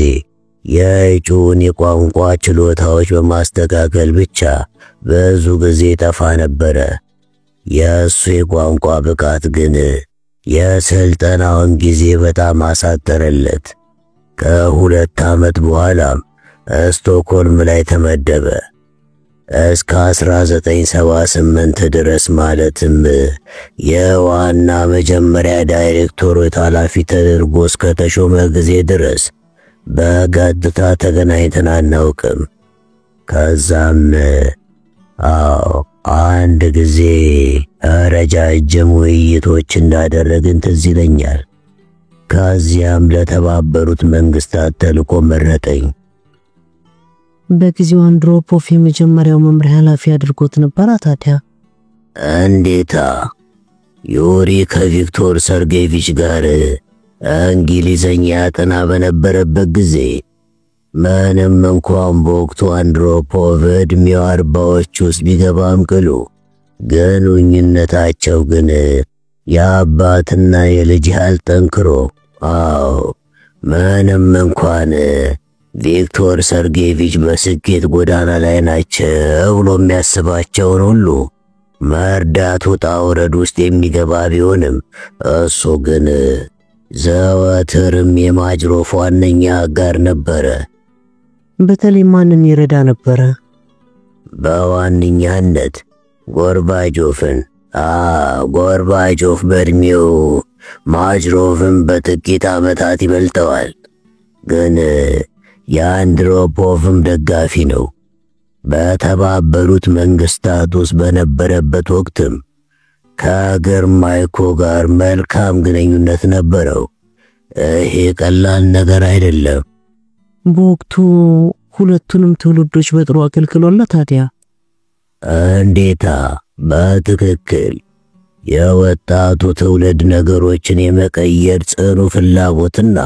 የእጩውን የቋንቋ ችሎታዎች በማስተካከል ብቻ ብዙ ጊዜ ጠፋ ነበረ። የእሱ የቋንቋ ብቃት ግን የስልጠናውን ጊዜ በጣም አሳጠረለት። ከ2 ዓመት በኋላም ስቶክሆልም ላይ ተመደበ። እስከ 1978 ድረስ ማለትም የዋና መጀመሪያ ዳይሬክቶሬት ኃላፊ ተደርጎ እስከተሾመ ጊዜ ድረስ በቀጥታ ተገናኝተን አናውቅም። ከዛም አንድ ጊዜ ረጃጅም ውይይቶች እንዳደረግን ትዝ ይለኛል። ከዚያም ለተባበሩት መንግስታት ተልዕኮ መረጠኝ። በጊዜው አንድሮፖቭ የመጀመሪያው መምሪያ ኃላፊ አድርጎት ነበር። ታዲያ እንዴታ! ዩሪ ከቪክቶር ሰርጌቪች ጋር እንግሊዘኛ ያጠና በነበረበት ጊዜ ምንም እንኳን በወቅቱ አንድሮፖቭ ዕድሜው 40ዎች ውስጥ ቢገባም ቅሉ ግንኙነታቸው ግን የአባትና የልጅ ያህል ጠንክሮ፣ ምንም እንኳን ቪክቶር ሰርጌቪች በስኬት ጎዳና ላይ ናቸው ብሎ የሚያስባቸውን ሁሉ መርዳት ውጣ ውረድ ውስጥ የሚገባ ቢሆንም እሱ ግን ዘወትርም የማጅሮፍ ዋነኛ አጋር ነበረ። በተለይ ማንን ይረዳ ነበረ? በዋነኛነት ጎርባቾፍን። ጎርባቾፍ በእድሜው ማጅሮፍን በጥቂት ዓመታት ይበልጠዋል፣ ግን የአንድሮፖቭም ደጋፊ ነው። በተባበሩት መንግስታት ውስጥ በነበረበት ወቅትም ከግርማይኮ ጋር መልካም ግንኙነት ነበረው። ይሄ ቀላል ነገር አይደለም። በወቅቱ ሁለቱንም ትውልዶች በጥሩ አገልግሏል። ታዲያ እንዴታ! በትክክል የወጣቱ ትውልድ ነገሮችን የመቀየር ጽኑ ፍላጎትና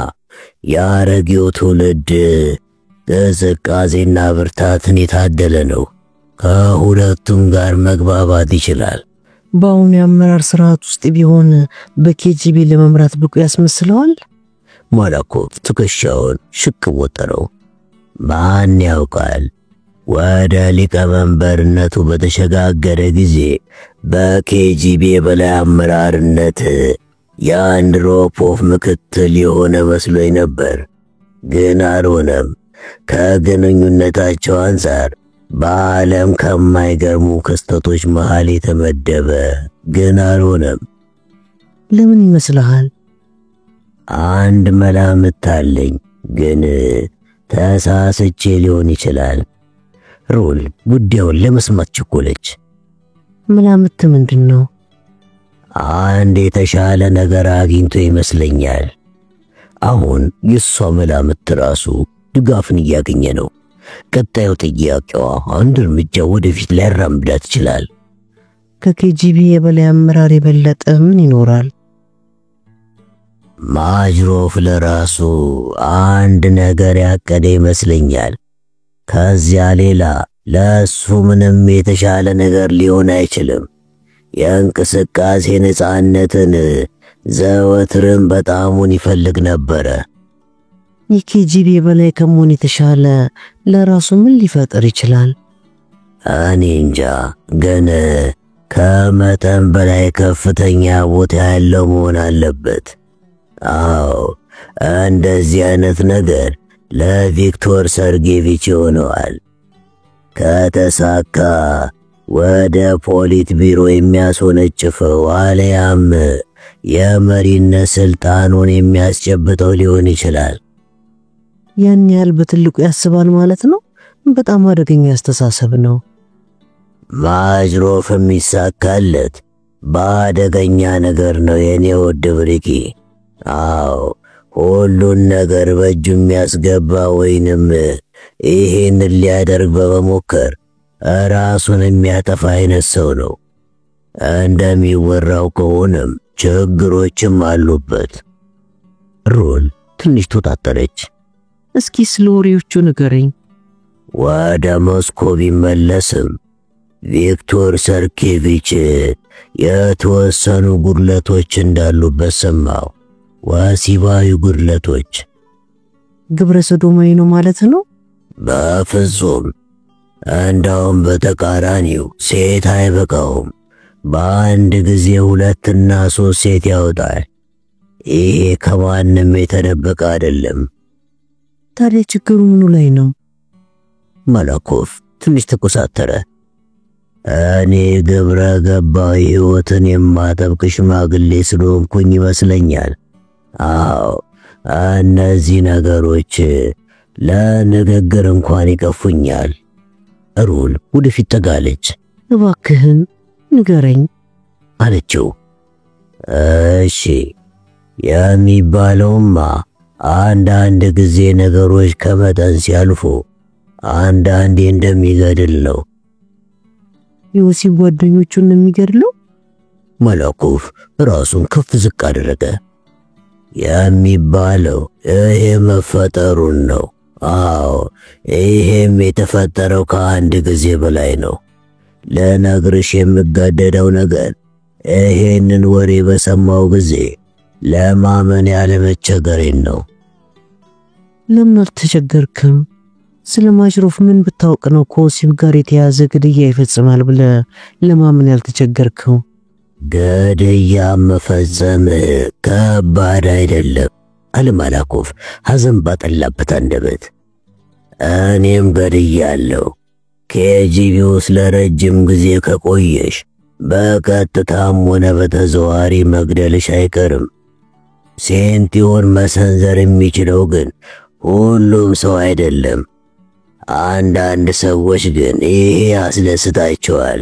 የአረጌው ትውልድ ቅዝቃዜና ብርታትን የታደለ ነው። ከሁለቱም ጋር መግባባት ይችላል። በአሁኑ የአመራር ስርዓት ውስጥ ቢሆን በኬጂቢ ለመምራት ብቁ ያስመስለዋል። ማላኮቭ ትከሻውን ሽቅብ ወጠረው። ማን ያውቃል፣ ወደ ሊቀመንበርነቱ በተሸጋገረ ጊዜ በኬጂቢ የበላይ አመራርነት የአንድሮፖቭ ምክትል የሆነ መስሎኝ ነበር፣ ግን አልሆነም። ከግንኙነታቸው አንፃር በዓለም ከማይገርሙ ክስተቶች መሃል የተመደበ፣ ግን አልሆነም። ለምን ይመስልሃል? አንድ መላምት አለኝ፣ ግን ተሳስቼ ሊሆን ይችላል። ሩል ጉዳዩን ለመስማት ቸኮለች። መላምት ምንድነው? አንድ የተሻለ ነገር አግኝቶ ይመስለኛል። አሁን የሷ መላምት ራሱ ድጋፍን እያገኘ ነው። ቀጣዩ ጥያቄዋ አንድ እርምጃ ወደፊት ሊያራምዳት ይችላል። ከኬጂቢ የበላይ አመራር የበለጠ ምን ይኖራል? ማጅሮፍ ለራሱ አንድ ነገር ያቀደ ይመስለኛል። ከዚያ ሌላ ለሱ ምንም የተሻለ ነገር ሊሆን አይችልም። የእንቅስቃሴ ነፃነትን ዘወትርም በጣሙን ይፈልግ ነበረ። የኬጂቢ የበላይ ከመሆን የተሻለ ለራሱ ምን ሊፈጥር ይችላል? እኔ እንጃ፣ ግን ከመጠን በላይ ከፍተኛ ቦታ ያለው መሆን አለበት። አዎ፣ እንደዚህ አይነት ነገር ለቪክቶር ሰርጌቪች ይሆነዋል። ከተሳካ ወደ ፖሊት ቢሮ የሚያስወነጭፈው አለያም የመሪነት ስልጣኑን የሚያስጨብጠው ሊሆን ይችላል። ያን ያህል በትልቁ ያስባል ማለት ነው? በጣም አደገኛ አስተሳሰብ ነው። ማጅሮፍ የሚሳካለት በአደገኛ ነገር ነው የኔ ውድ ብሪኪ። አዎ፣ ሁሉን ነገር በእጁ የሚያስገባ ወይንም ይሄን ሊያደርግ በመሞከር ራሱን የሚያጠፋ አይነት ሰው ነው። እንደሚወራው ከሆነም ችግሮችም አሉበት። ሩል ትንሽ ተወጣጠረች። እስኪ ስለ ወሬዎቹ ንገረኝ። ወደ ሞስኮ ቢመለስም ቪክቶር ሰርጌቪች የተወሰኑ ጉድለቶች እንዳሉበት ሰማው። ወሲባዊ ጉድለቶች። ግብረ ሰዶማዊ ነው ማለት ነው? በፍጹም። እንዳውም በተቃራኒው ሴት አይበቃውም። በአንድ ጊዜ 2 እና 3 ሴት ያወጣል። ይሄ ከማንም የተደበቀ አይደለም። ታዲያ ችግሩ ምኑ ላይ ነው? ማላኮቭ ትንሽ ተኮሳተረ። እኔ ግብረ ገባዊ ሕይወትን የማጠብቅ ሽማግሌ ስለሆንኩኝ ይመስለኛል። አዎ፣ እነዚህ ነገሮች ለንግግር እንኳን ይቀፉኛል። ሩል ወደፊት ተጋለች። እባክህን ንገረኝ አለችው። እሺ፣ የሚባለውማ አንዳንድ ጊዜ ነገሮች ከመጠን ሲያልፉ አንዳንዴ እንደሚገድል ነው። የወሲብ ጓደኞቹን የሚገድለው? ማላኮቭ ራሱን ከፍ ዝቅ አደረገ። የሚባለው ይሄ መፈጠሩን ነው። አዎ፣ ይሄም የተፈጠረው ከአንድ ጊዜ በላይ ነው። ለነግርሽ የምገደደው ነገር ይሄንን ወሬ በሰማው ጊዜ ለማመን ያለመቸገሬን ነው። ለምን አልተቸገርክም? ስለ ማጅሮፍ ምን ብታውቅ ነው ከወሲብ ጋር የተያዘ ግድያ ይፈጽማል ብለህ ለማመን ያልተቸገርከው? ግድያ መፈጸም ከባድ አይደለም አለ ማላኮቭ ሐዘን ባጠላበት አንደበት። እኔም ገድያለሁ። ኬጂቢ ውስጥ ለረጅም ጊዜ ከቆየሽ በቀጥታም ሆነ በተዘዋዋሪ መግደልሽ አይቀርም። ሴንቲውን መሰንዘር የሚችለው ግን ሁሉም ሰው አይደለም። አንዳንድ ሰዎች ግን ይሄ ያስደስታቸዋል።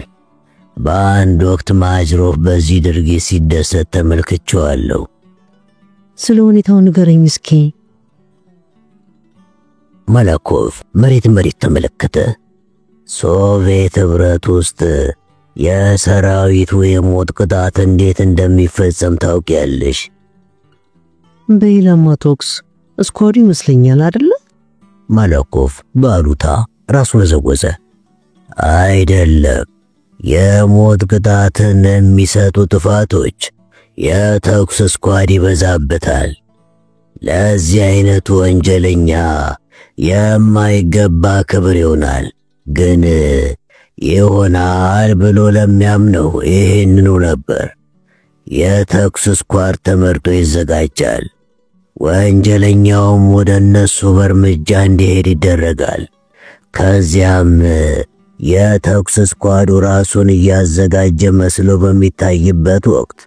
በአንድ ወቅት ማጅሮፍ በዚህ ድርጊት ሲደሰት ተመልክቼዋለሁ። ስለ ሁኔታው ንገረኝ እስኪ። ማላኮቭ መሬት ተመለከተ። ሶቪየት ኅብረት ውስጥ የሰራዊቱ የሞት ቅጣት እንዴት እንደሚፈጸም ታውቂያለሽ? በኢላማ ተኩስ ስኳዱ ይመስለኛል አይደለ? ማላኮቭ ባሉታ ራሱን ዘወዘ። አይደለም፣ የሞት ቅጣትን የሚሰጡ ጥፋቶች የተኩስ ስኳድ ይበዛበታል። ለዚህ አይነቱ ወንጀለኛ የማይገባ ክብር ይሆናል። ግን ይሆናል ብሎ ለሚያምነው ይህንኑ ነበር። የተኩስ ስኳድ ተመርጦ ይዘጋጃል። ወንጀለኛውም ወደ እነሱ በእርምጃ እንዲሄድ ይደረጋል። ከዚያም የተኩስ ስኳዱ ራሱን እያዘጋጀ መስሎ በሚታይበት ወቅት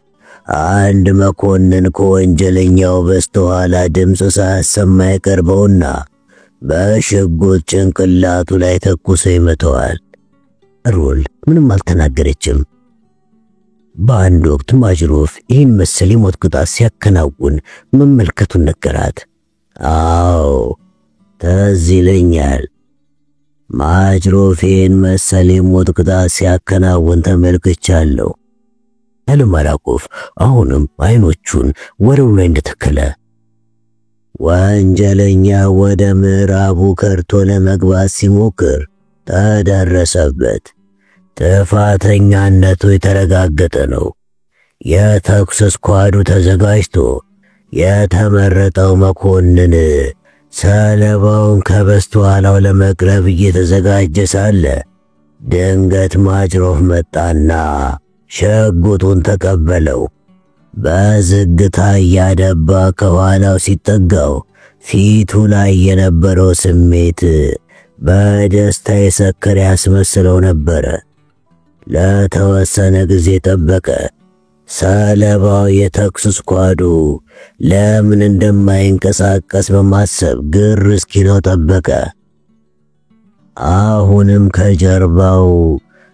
አንድ መኮንን ከወንጀለኛው በስተኋላ ድምፅ ሳያሰማ ይቀርበውና በሽጉጥ ጭንቅላቱ ላይ ተኩሶ ይመተዋል። ሩል ምንም አልተናገረችም። በአንድ ወቅት ማጅሮፍ ይህን መሰል የሞት ቅጣት ሲያከናውን መመልከቱን ነገራት። አዎ ትዝ ይለኛል። ማጅሮፍ ይህን መሰል የሞት ቅጣት ሲያከናውን ተመልክቻለሁ አለ ማላኮፍ አሁንም አይኖቹን ወሬው ላይ እንደተከለ። ወንጀለኛ ወደ ምዕራቡ ከርቶ ለመግባት ሲሞክር ተደረሰበት። ጥፋተኛነቱ የተረጋገጠ ነው። የተኩስ ስኳዱ ተዘጋጅቶ የተመረጠው መኮንን ሰለባውን ከበስተኋላው ለመቅረብ እየተዘጋጀ ሳለ ድንገት ማጅሮፍ መጣና ሽጉጡን ተቀበለው። በዝግታ እያደባ ከኋላው ሲጠጋው ፊቱ ላይ የነበረው ስሜት በደስታ የሰከረ ያስመስለው ነበረ። ለተወሰነ ጊዜ ጠበቀ። ሰለባው የተኩስ ስኳዱ ለምን እንደማይንቀሳቀስ በማሰብ ግር እስኪለው ጠበቀ። አሁንም ከጀርባው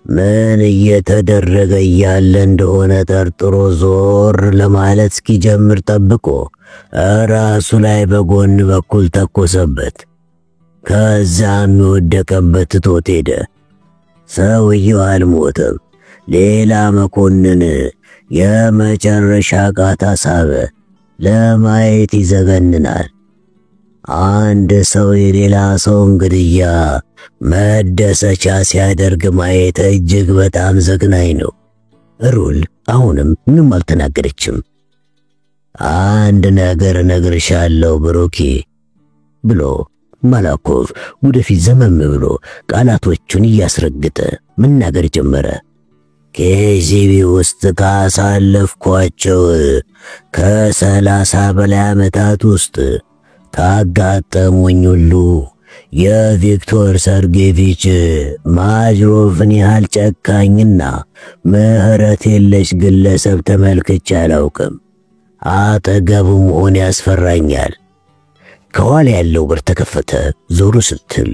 ምን እየተደረገ ያለ እንደሆነ ጠርጥሮ ዞር ለማለት እስኪጀምር ጠብቆ ራሱ ላይ በጎን በኩል ተኮሰበት። ከዛም የወደቀበት ትቶት ሄደ። ሰውየው አልሞተም። ሌላ መኮንን የመጨረሻ ቃታ ሳበ። ለማየት ይዘገንናል። አንድ ሰው የሌላ ሰውን ግድያ መደሰቻ ሲያደርግ ማየት እጅግ በጣም ዘግናኝ ነው። ሩል አሁንም ምንም አልተናገረችም። አንድ ነገር እነግርሻለሁ ብሩኬ ብሎ ማላኮቭ ወደፊት ዘመም ብሎ ቃላቶቹን እያስረገጠ መናገር ጀመረ። ከጂቢ ውስጥ ካሳለፍኳቸው ከ30 በላይ ዓመታት ውስጥ ካጋጠሙኝ ሁሉ የቪክቶር ሰርጌቪች ማጅሮቭን ያህል ጨካኝና ምሕረት የለሽ ግለሰብ ተመልክቼ አላውቅም። አጠገቡ መሆን ያስፈራኛል። ከኋላ ያለው በር ተከፈተ። ዞሩ ስትል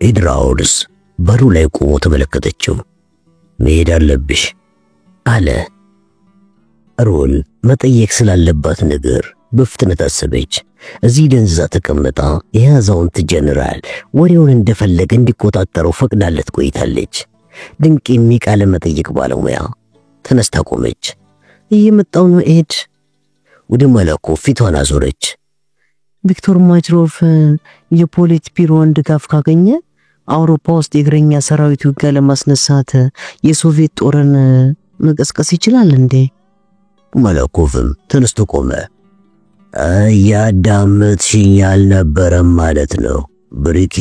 ኢድራውልስ በሩ ላይ ቆሞ ተመለከተችው። መሄድ አለብሽ አለ። ሩል መጠየቅ ስላለባት ነገር በፍጥነት አሰበች። እዚህ ደንዛ ተቀምጣ የያዛውንት ጀነራል ወሬውን እንደፈለገ እንዲቆጣጠረው ፈቅዳለት ቆይታለች። ድንቅ የሚቃለ መጠይቅ ባለሙያ ተነስታ ቆመች። እየመጣው ነው ኤድ። ወደ ማላኮቭ ፊቷን አዞረች። ቪክቶር ማጅሮቭ የፖሊት ቢሮውን ድጋፍ ካገኘ አውሮፓ ውስጥ የእግረኛ ሰራዊት ውጊያ ለማስነሳት የሶቪየት ጦርን መቀስቀስ ይችላል እንዴ? ማላኮቭም ተነስቶ ቆመ። ያዳመጥሽኝ አልነበረም ማለት ነው ብሪኬ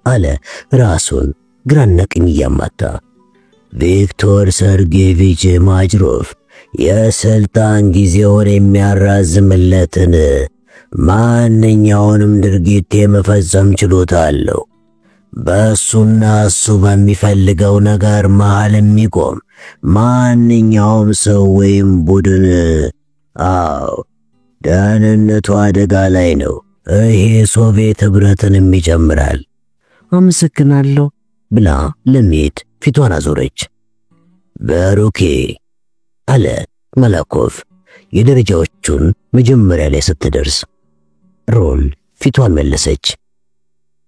አለ ራሱን ግራና ቀኝ እያማታ። ቪክቶር ሰርጌቪች ማጅሮቭ የስልጣን ጊዜውን የሚያራዝምለትን ማንኛውንም ድርጊት የመፈጸም ችሎታ አለው። በሱና እሱ በሚፈልገው ነገር መሃል የሚቆም ማንኛውም ሰው ወይም ቡድን ደህንነቱ አደጋ ላይ ነው። ይሄ ሶቪየት ህብረትንም ይጨምራል። አመሰግናለሁ ብላ ለሜድ ፊቷን አዞረች። በሩኬ አለ ማላኮቭ የደረጃዎቹን መጀመሪያ ላይ ስትደርስ። ሮል ፊቷን መለሰች።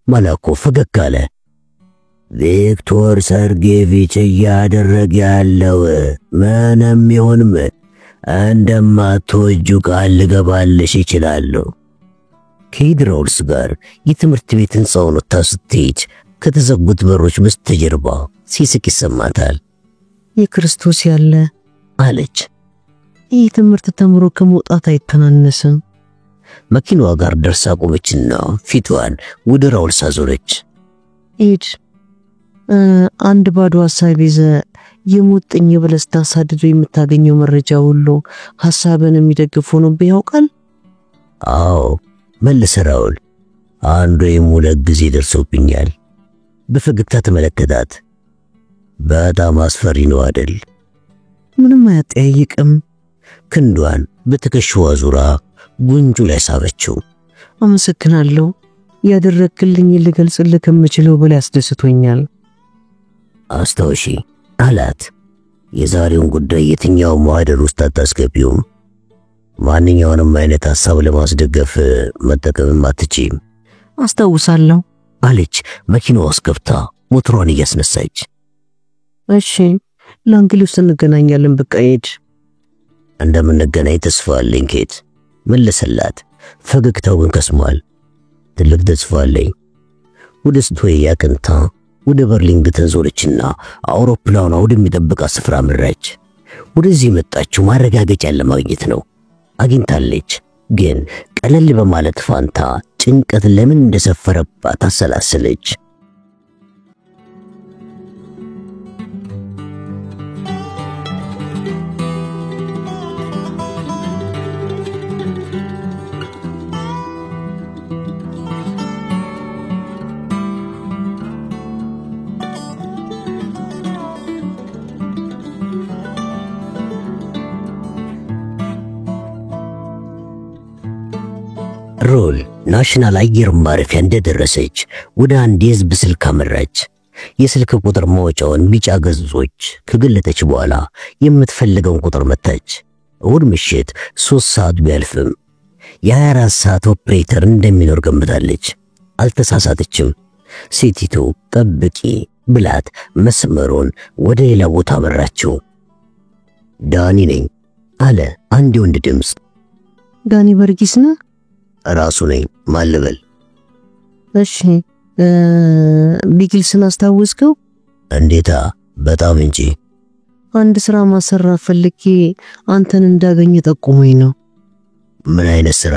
ማላኮቭ ፈገግ አለ። ቪክቶር ሰርጌቪች እያደረገ ያለው ምንም ይሁን ምን እንደማትወጁ ቃል ልገባልሽ ይችላለሁ። ከኢድራውልስ ጋር የትምህርት ቤት ህንጻውን ወጥታ ስትሄድ ከተዘጉት በሮች በስተጀርባ ሲስቅ ይሰማታል። የክርስቶስ ያለ አለች። ይህ ትምህርት ተምሮ ከመውጣት አይተናነስም። መኪናዋ ጋር ደርሳ ቆመችና ፊቷን ወደ ራውል ሳዞረች። ኢድ አንድ ባዶ ሐሳብ ይዘህ የሙጥኝ ብለህ ስታሳድደው የምታገኘው መረጃ ሁሉ ሐሳብን የሚደግፍ ሆኖብህ ያውቃል? አዎ መለሰ ራውል። አንድ ወይም ሁለት ጊዜ ደርሶብኛል። በፈገግታ ተመለከታት። በጣም አስፈሪ ነው አይደል? ምንም አያጠያይቅም። ክንዷን በትከሻዋ ዙራ ጉንጩ ላይ ሳበችው። አመሰግናለሁ። ያደረክልኝ ልገልጽልህ ከምችለው በላይ አስደስቶኛል። አስታውሺ አላት። የዛሬውን ጉዳይ የትኛው ማህደር ውስጥ አታስገቢውም። ማንኛውንም አይነት ሐሳብ ለማስደገፍ መጠቀምም አትችይም። አስታውሳለሁ አለች መኪናዋ ውስጥ ገብታ ሞተሯን እያስነሳች። እሺ ላንግሊው እንገናኛለን። በቃ ሂድ። እንደምንገናኝ ተስፋ አለኝ ኬት መለሰላት። ፈገግታው ግን ከስሟል። ትልቅ ተስፋ አለኝ። ወደ ስቶይ ያቀንታ ወደ በርሊንግተን ዞረችና አውሮፕላኗ ወደሚጠብቃት ስፍራ መራች። ወደዚህ መጣችው ማረጋገጫ ለማግኘት ነው። አግኝታለች። ግን ቀለል በማለት ፋንታ ጭንቀት ለምን እንደሰፈረባት አሰላሰለች። ሮል ናሽናል አየር ማረፊያ እንደደረሰች ወደ አንድ የህዝብ ስልክ አመራች። የስልክ ቁጥር ማውጫውን ቢጫ ገጾች ከገለጠች በኋላ የምትፈልገውን ቁጥር መታች። እሁድ ምሽት 3 ሰዓት ቢያልፍም የ24 ሰዓት ኦፕሬተር እንደሚኖር ገምታለች። አልተሳሳተችም። ሴቲቱ ጠብቂ ብላት መስመሩን ወደ ሌላ ቦታ መራችው። ዳኒ ነኝ አለ አንድ ወንድ ድምፅ። ዳኒ በርጊስ ነህ? ራሱ ነኝ። ማን ልበል? እሺ ቢግልስን አስታወስከው? እንዴታ በጣም እንጂ። አንድ ስራ ማሰራት ፈልጌ አንተን እንዳገኝ ጠቁሞኝ ነው። ምን አይነት ስራ?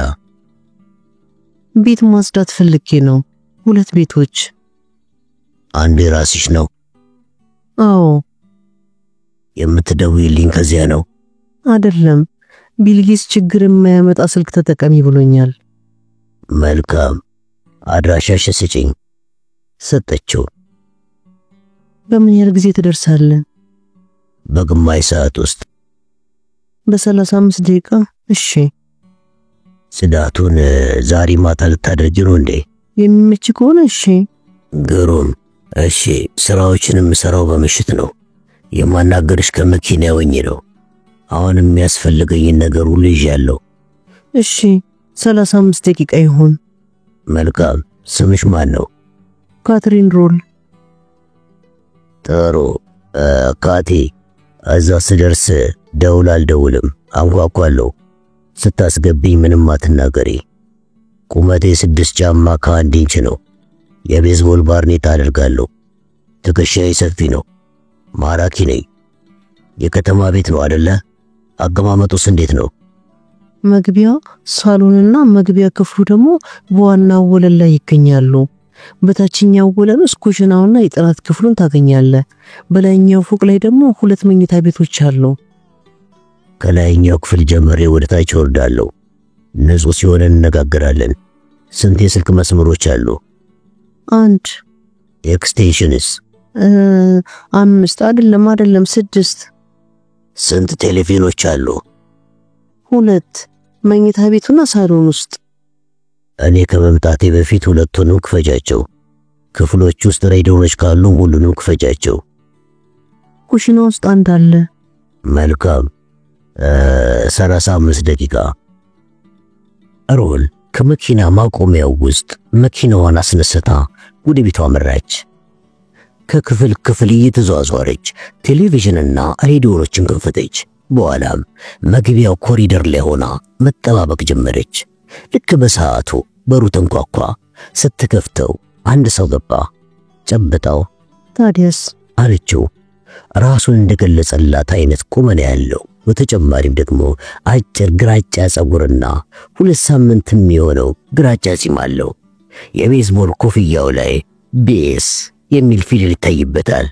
ቤት ማጽዳት ፈልጌ ነው። 2 ቤቶች። አንድ ራስሽ ነው? አዎ። የምትደውይልኝ ከዚያ ነው? አይደለም፣ ቢልጊስ ችግር የማያመጣ ስልክ ተጠቀሚ ብሎኛል። መልካም፣ አድራሻሽ ስጪኝ። ሰጠችው። በምን ያህል ጊዜ ትደርሳለህ? በግማሽ ሰዓት ውስጥ። በ35 ደቂቃ። እሺ። ጽዳቱን ዛሬ ማታ ልታደርጊ ነው እንዴ? የሚመች ከሆነ እሺ። ግሩም። እሺ፣ ስራዎችን የምሰራው በምሽት ነው። የማናገርሽ ከመኪና ሆኜ ነው። አሁን የሚያስፈልገኝን ነገር ሁሉ ይዣለሁ። እሺ፣ 35 ደቂቃ ይሁን። መልካም። ስምሽ ማን ነው? ካትሪን ሮል። ጥሩ። ካቲ፣ እዛ ስደርስ ደውል አልደውልም፣ አንኳኳለሁ። ስታስገቢኝ ምንም አትናገሪ። ቁመቴ 6 ጫማ ከ1 ኢንች ነው። የቤዝቦል ባርኔጣ አደርጋለሁ። ትከሻዬ ሰፊ ነው። ማራኪ ነኝ። የከተማ ቤት ነው አይደለ? አቀማመጡስ እንዴት ነው? መግቢያ ሳሎንና መግቢያ ክፍሉ ደግሞ በዋናው ወለል ላይ ይገኛሉ። በታችኛው ወለል ውስጥ ኩሽናውና የጥራት ክፍሉን ታገኛለህ። በላይኛው ፎቅ ላይ ደግሞ 2 መኝታ ቤቶች አሉ። ከላይኛው ክፍል ጀምሬ ወደ ታች ወርዳለሁ። ንጹህ ሲሆን እንነጋገራለን። ስንት የስልክ መስመሮች አሉ? 1። ኤክስቴንሽንስ? 5። አይደለም 6። ስንት ቴሌቪዥኖች አሉ? 2። መኝታ ቤቱና ሳሎን ውስጥ። እኔ ከመምጣቴ በፊት 2ቱንም ክፈጃቸው። ክፍሎች ውስጥ ሬዲዮኖች ካሉ ሁሉንም ክፈጃቸው። ኩሽና ውስጥ አንድ አለ። መልካም። 35 ደቂቃ። ሮል ከመኪና ማቆሚያው ውስጥ መኪናዋን አስነስታ ወደ ቤቷ መራች። ከክፍል ክፍል እየተዟዟረች ቴሌቪዥንና ሬዲዮኖችን ከፈተች። በኋላም መግቢያው ኮሪደር ላይ ሆና መጠባበቅ ጀመረች። ልክ በሰዓቱ በሩ ተንኳኳ። ስትከፍተው አንድ ሰው ገባ። ጨብጣው ታዲያስ አለችው። ራሱን እንደገለጸላት አይነት ቁመና ያለው በተጨማሪም ደግሞ አጭር ግራጫ ፀጉርና 2 ሳምንት የሚሆነው ግራጫ ፂም አለው። የቤዝቦል ኮፍያው ላይ ቤስ የሚል ፊደል ይታይበታል።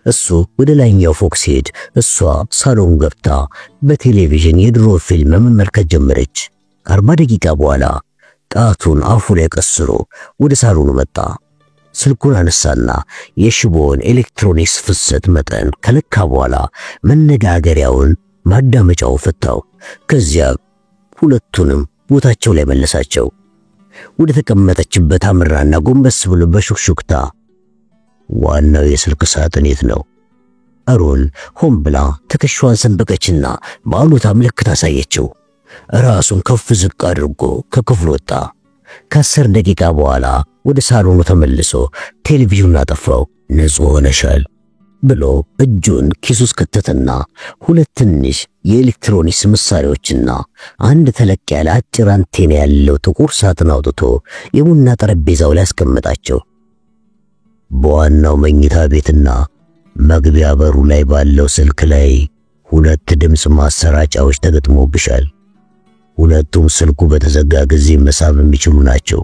እሱ ወደ ላይኛው ፎቅ ሲሄድ እሷ ሳሎን ገብታ በቴሌቪዥን የድሮ ፊልም መመልከት ጀመረች። 40 ደቂቃ በኋላ ጣቱን አፉ ላይ ቀስሮ ወደ ሳሎኑ መጣ። ስልኩን አነሳና የሽቦውን ኤሌክትሮኒክስ ፍሰት መጠን ከለካ በኋላ መነጋገሪያውን ማዳመጫው ፈታው። ከዚያ ሁለቱንም ቦታቸው ላይ መለሳቸው። ወደ ተቀመጠችበት አምራና ጎንበስ ብሎ በሹክሹክታ ዋናው የስልክ ሳጥን የት ነው? አሮል ሆን ብላ ትከሻዋን ሰንበቀችና በአሉታ ምልክት አሳየችው። ራሱን ከፍ ዝቅ አድርጎ ከክፍሉ ወጣ። ከ10 ደቂቃ በኋላ ወደ ሳሎኑ ተመልሶ ቴሌቪዥኑን አጠፋው። ንጹህ ሆነሻል ብሎ እጁን ኪሱ ውስጥ ከተተና 2 ትንሽ የኤሌክትሮኒክስ መሳሪያዎችና አንድ ተለቅ ያለ አጭር አንቴና ያለው ጥቁር ሳጥን አውጥቶ የቡና ጠረጴዛው ላይ አስቀመጣቸው። በዋናው መኝታ ቤትና መግቢያ በሩ ላይ ባለው ስልክ ላይ 2 ድምጽ ማሰራጫዎች ተገጥሞብሻል። ሁለቱም ስልኩ በተዘጋ ጊዜ መሳብ የሚችሉ ናቸው።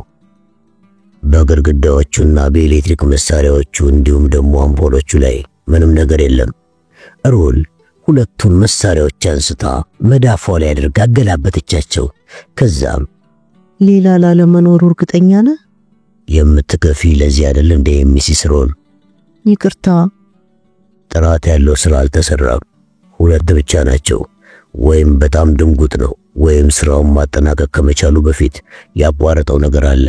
በግድግዳዎቹና በኤሌክትሪክ መሳሪያዎቹ እንዲሁም ደግሞ አምፖሎቹ ላይ ምንም ነገር የለም። ሮል 2ቱን መሳሪያዎች አንስታ መዳፏ ላይ አድርጋ አገላበጠቻቸው። ከዛም ሌላ ላለመኖሩ እርግጠኛ ነህ? የምትከፊ ለዚህ አይደል እንደ ሚሲስ ሮል? ይቅርታ፣ ጥራት ያለው ስራ አልተሰራም። 2 ብቻ ናቸው። ወይም በጣም ድንጉጥ ነው ወይም ስራውን ማጠናቀቅ ከመቻሉ በፊት ያቋረጠው ነገር አለ።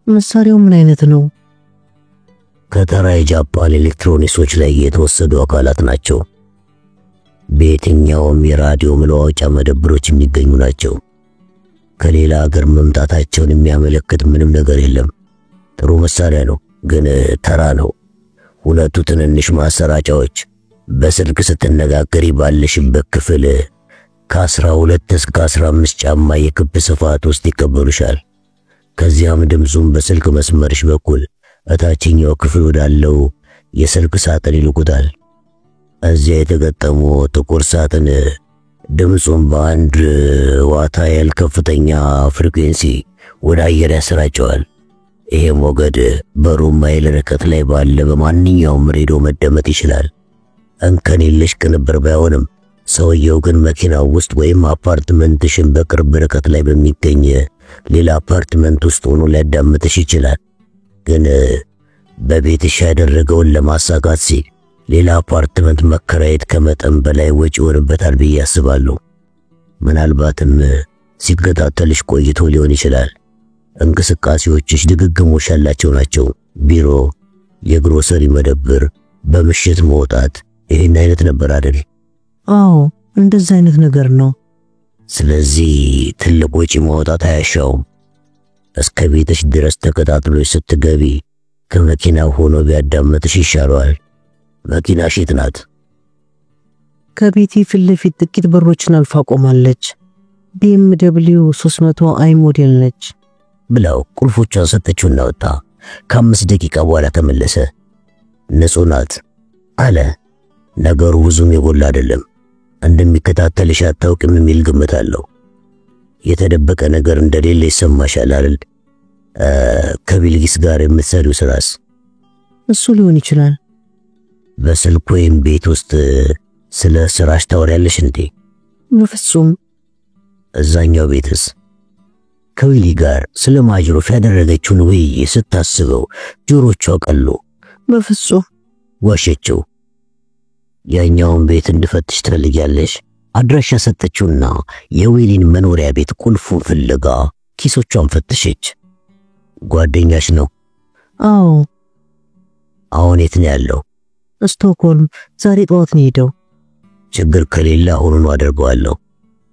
መሳሪያው ምን አይነት ነው? ከተራ የጃፓን ኤሌክትሮኒክሶች ላይ የተወሰዱ አካላት ናቸው። በየትኛውም የራዲዮ መለዋወጫ መደብሮች የሚገኙ ናቸው። ከሌላ ሀገር መምጣታቸውን የሚያመለክት ምንም ነገር የለም። ጥሩ መሳሪያ ነው፣ ግን ተራ ነው። 2 ትንንሽ ማሰራጫዎች በስልክ ስትነጋገሪ ባለሽበት ክፍል ከ12 እስከ 15 ጫማ የክብ ስፋት ውስጥ ይቀበሉሻል። ከዚያም ድምፁን በስልክ መስመርሽ በኩል እታችኛው ክፍል ወዳለው የስልክ ሳጥን ይልኩታል። እዚያ የተገጠሙ ጥቁር ሳጥን ድምፁን በአንድ ዋታ ያህል ከፍተኛ ፍሪኩዌንሲ ወደ አየር ያሰራጨዋል። ይሄ ሞገድ በሩብ ማይል ርቀት ላይ ባለ በማንኛውም ሬዲዮ መደመጥ ይችላል። እንከን የለሽ ቅንብር ባይሆንም ሰውየው ግን መኪናው ውስጥ ወይም አፓርትመንትሽን በቅርብ ርቀት ላይ በሚገኝ ሌላ አፓርትመንት ውስጥ ሆኖ ሊያዳምጥሽ ይችላል። ግን በቤትሽ ያደረገውን ለማሳካት ሲል ሌላ አፓርትመንት መከራየት ከመጠን በላይ ወጪ ይሆንበታል ብዬ አስባለሁ። ምናልባትም ሲከታተልሽ ቆይቶ ሊሆን ይችላል። እንቅስቃሴዎችሽ ድግግሞሽ ያላቸው ናቸው። ቢሮ፣ የግሮሰሪ መደብር፣ በምሽት መውጣት፣ ይሄን አይነት ነበር አይደል? አዎ፣ እንደዛ አይነት ነገር ነው። ስለዚህ ትልቅ ወጪ ማውጣት አያሻውም። እስከ ቤትሽ ድረስ ተከታትሎሽ ስትገቢ ከመኪናው ሆኖ ቢያዳምጥሽ ይሻለዋል። መኪናሽ የት ናት? ከቤቴ ፊት ለፊት ጥቂት በሮችን አልፋ ቆማለች። BMW 300 አይ ሞዴል ነች ብለው ቁልፎቿን ሰጠችውና ወጣ። ከ5 ደቂቃ በኋላ ተመለሰ። ንጹህ ናት አለ። ነገሩ ብዙም የጎላ አይደለም። እንደሚከታተልሽ አታውቅም የሚል ግምት አለው። የተደበቀ ነገር እንደሌለ ይሰማሻል አይደል? ከቢልጊስ ጋር የምትሰሪው ስራስ? እሱ ሊሆን ይችላል። በስልክ ወይም ቤት ውስጥ ስለ ስራሽ ታወሪያለሽ እንዴ? በፍጹም። እዛኛው ቤትስ? ከዊሊ ጋር ስለ ማጅሮፍ ያደረገችውን ውይይት ስታስበው ጆሮቿ ቀሉ። በፍጹም ዋሸችው። ያኛውን ቤት እንድፈትሽ ትፈልጊያለሽ? አድራሻ ሰጠችውና የዊሊን መኖሪያ ቤት ቁልፉን ፍለጋ ኪሶቿን ፈተሸች። ጓደኛሽ ነው? አዎ። አሁን የት ነው ያለው? ስቶክሆልም። ዛሬ ጠዋት ነው ሄደው። ችግር ከሌለ አሁኑኑ አደርገዋለሁ።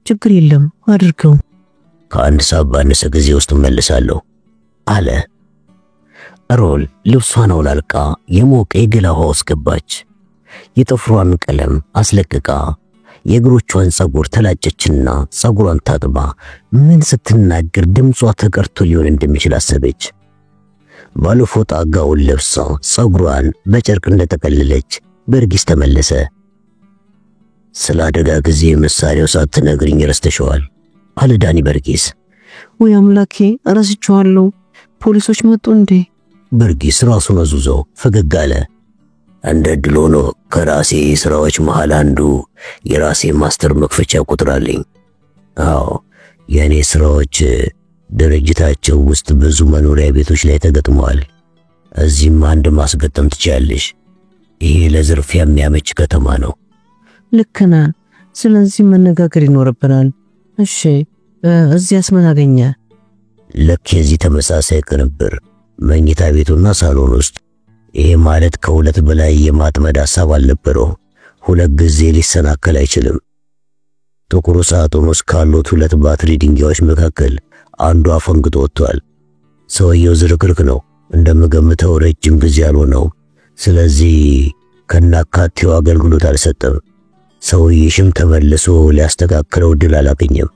ችግር የለም፣ አድርገው። ከ1 ሰዓት ባነሰ ጊዜ ውስጥ እመልሳለሁ አለ። ሮል ልብሷን አውላልቃ የሞቀ የገላ ውሃ ውስጥ ገባች። የጥፍሯን ቀለም አስለቅቃ የእግሮቿን ጸጉር ተላጨችና ጸጉሯን ታጥባ ምን ስትናገር ድምጿ ተቀርቶ ሊሆን እንደሚችል አሰበች። ባለፎጣ ጋውን ለብሳ ጸጉሯን በጨርቅ እንደተቀለለች በርጊስ ተመለሰ። ስለ አደጋ ጊዜ መሳሪያው ሳትነግሪኝ ረስተሽዋል አለ ዳኒ በርጊስ። ወይ አምላኬ ረስቼዋለሁ። ፖሊሶች መጡ እንዴ? በርጊስ ራሱን አዙዞ ፈገግ አለ። እንደ ድል ሆኖ ከራሴ ስራዎች መሃል አንዱ የራሴ ማስተር መክፈቻ ቁጥር አለኝ። አዎ የኔ ስራዎች ድርጅታቸው ውስጥ ብዙ መኖሪያ ቤቶች ላይ ተገጥመዋል። እዚህም አንድ ማስገጠም ትችያለሽ። ይሄ ለዝርፊያ የሚያመች ከተማ ነው። ልክ ነህ። ስለዚህ መነጋገር ይኖርብናል። እሺ እዚያስ ምን አገኘ? ልክ የዚህ ተመሳሳይ ቅንብር መኝታ ቤቱና ሳሎን ውስጥ። ይሄ ማለት ከሁለት በላይ የማጥመድ ሐሳብ አልነበረው። ሁለት ጊዜ ሊሰናከል አይችልም። ጥቁሩ ሳጥን ውስጥ ካሉት ሁለት ባትሪ ድንጋዮች መካከል አንዱ አፈንግጦ ወጥቷል። ሰውየው ዝርክርክ ነው። እንደምገምተው ረጅም ጊዜ አልሆነው። ስለዚህ ከናካቴው አገልግሎት አልሰጠም። ሰውዬሽም ተመልሶ ሊያስተካክለው ድል አላገኘም።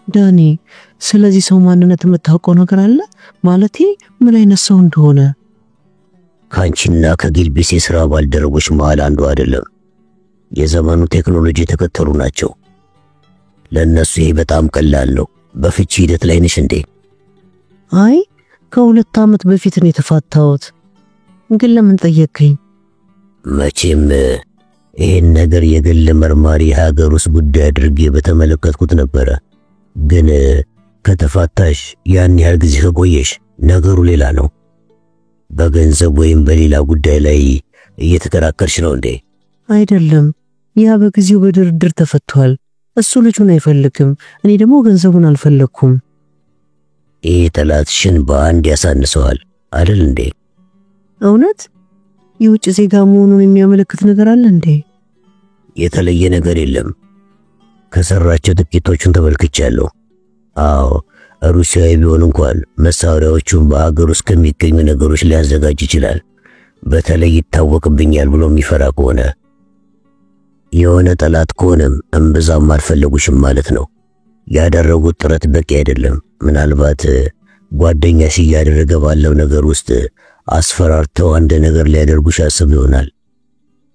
ዳኒ ስለዚህ ሰው ማንነት የምታውቀው ነገር አለ? ማለቴ ምን አይነት ሰው እንደሆነ? ካንቺና ከጊልቢስ የሥራ ባልደረቦች መሃል አንዱ አይደለም። የዘመኑ ቴክኖሎጂ ተከተሉ ናቸው። ለነሱ ይሄ በጣም ቀላል ነው። በፍቺ ሂደት ላይ ነሽ እንዴ? አይ ከ2 ዓመት በፊት ነው የተፋታሁት። ግን ለምን ጠየቅኝ? መቼም ይሄን ነገር የግል መርማሪ ሀገር ውስጥ ጉዳይ አድርጌ በተመለከትኩት ነበረ። ግን ከተፋታሽ ያን ያህል ጊዜ ከቆየሽ ነገሩ ሌላ ነው። በገንዘብ ወይም በሌላ ጉዳይ ላይ እየተከራከርሽ ነው እንዴ? አይደለም፣ ያ በጊዜው በድርድር ተፈቷል። እሱ ልጁን አይፈልግም፣ እኔ ደግሞ ገንዘቡን አልፈለኩም። ይሄ ጠላትሽን በአንድ ያሳንሰዋል አይደል እንዴ? እውነት የውጭ ዜጋ መሆኑን የሚያመለክት ነገር አለ እንዴ? የተለየ ነገር የለም። ከሰራቸው ጥቂቶቹን ተመልክቻለሁ። አዎ ሩሲያዊ ቢሆን እንኳን መሳሪያዎቹን በአገር ውስጥ ከሚገኙ ነገሮች ሊያዘጋጅ ይችላል። በተለይ ይታወቅብኛል ብሎ የሚፈራ ከሆነ። የሆነ ጠላት ከሆነም እምብዛም አልፈለጉሽም ማለት ነው። ያደረጉት ጥረት በቂ አይደለም። ምናልባት ጓደኛሽ እያደረገ ባለው ነገር ውስጥ አስፈራርተው አንድ ነገር ሊያደርጉሽ አስበው ይሆናል።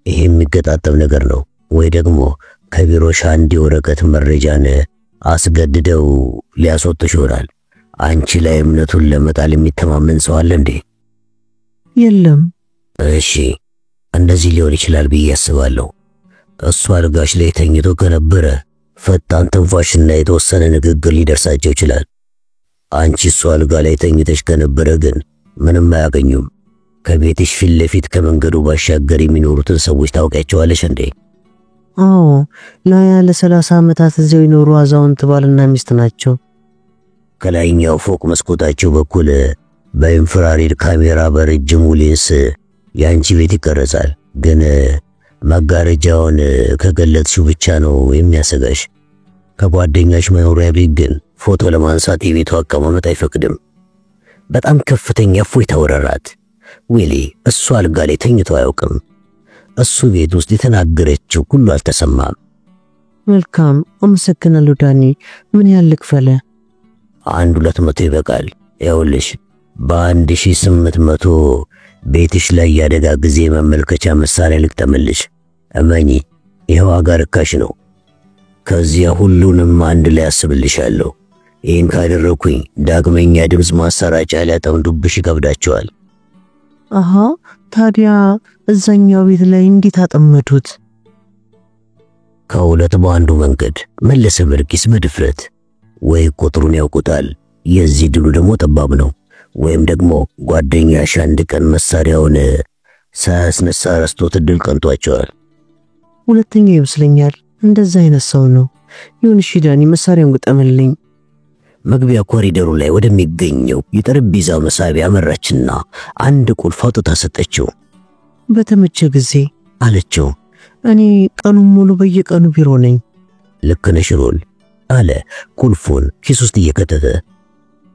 ይሄ የሚገጣጠም ነገር ነው። ወይ ደግሞ ከቢሮሽ አንድ የወረቀት መረጃን አስገድደው ሊያስወጡሽ ይሆናል። አንቺ ላይ እምነቱን ለመጣል የሚተማመን ሰው አለ እንዴ? የለም። እሺ እንደዚህ ሊሆን ይችላል ብዬ አስባለሁ። እሱ አልጋሽ ላይ ተኝቶ ከነበረ ፈጣን ትንፋሽና የተወሰነ ንግግር ሊደርሳቸው ይችላል። አንቺ እሱ አልጋ ላይ ተኝተሽ ከነበረ ግን ምንም አያገኙም። ከቤትሽ ፊት ለፊት ከመንገዱ ባሻገር የሚኖሩትን ሰዎች ታውቂያቸዋለሽ እንዴ? አዎ ለ30 ዓመታት እዚያው ይኖሩ አዛውንት ባልና ሚስት ናቸው። ከላይኛው ፎቅ መስኮታቸው በኩል በኢንፍራሬድ ካሜራ በረጅሙ ሌንስ ያንቺ ቤት ይቀረጻል። ግን መጋረጃውን ከገለጥሽው ብቻ ነው የሚያሰጋሽ። ከጓደኛሽ መኖሪያ ቤት ግን ፎቶ ለማንሳት የቤቱ አቀማመጥ አይፈቅድም። በጣም ከፍተኛ እፎይታ ወረራት። ዊሊ እሱ አልጋ ላይ ተኝቶ አያውቅም። እሱ ቤት ውስጥ የተናገረችው ሁሉ አልተሰማም። መልካም አመሰግናለሁ ዳኒ። ምን ያህል ልክፈለ? 200 ይበቃል። ይኸውልሽ በ1800 ቤትሽ ላይ ያደጋ ጊዜ መመልከቻ መሳሪያ ልክተምልሽ። እመኚ ይሄ ዋጋ ርካሽ ነው። ከዚያ ሁሉንም አንድ ላይ አስብልሻለሁ። ይህን ካደረኩኝ ዳግመኛ ድምፅ ማሰራጫ ሊያጠምዱብሽ ይከብዳቸዋል። አሃ ታዲያ እዛኛው ቤት ላይ እንዴት አጠመዱት? ከሁለት በአንዱ መንገድ መለሰ በርጊስ በድፍረት። ወይ ቁጥሩን ያውቁታል፣ የዚህ ድሉ ደግሞ ጠባብ ነው። ወይም ደግሞ ጓደኛሽ አንድ ቀን መሳሪያውን ሳያስነሳ ረስቶት ድል ቀንቷቸዋል። ሁለተኛው ይመስለኛል። እንደዛ አይነት ሰው ነው። ይሁን እሺ ዳኒ መሳሪያውን ግጠምልኝ። መግቢያ ኮሪደሩ ላይ ወደሚገኘው የጠረጴዛ መሳቢያ አመራችና አንድ ቁልፍ አውጥታ ሰጠችው። በተመቸ ጊዜ አለችው። እኔ ቀኑን ሙሉ በየቀኑ ቢሮ ነኝ። ልክ ነሽ ሮል አለ ቁልፉን ኪስ ውስጥ እየከተተ።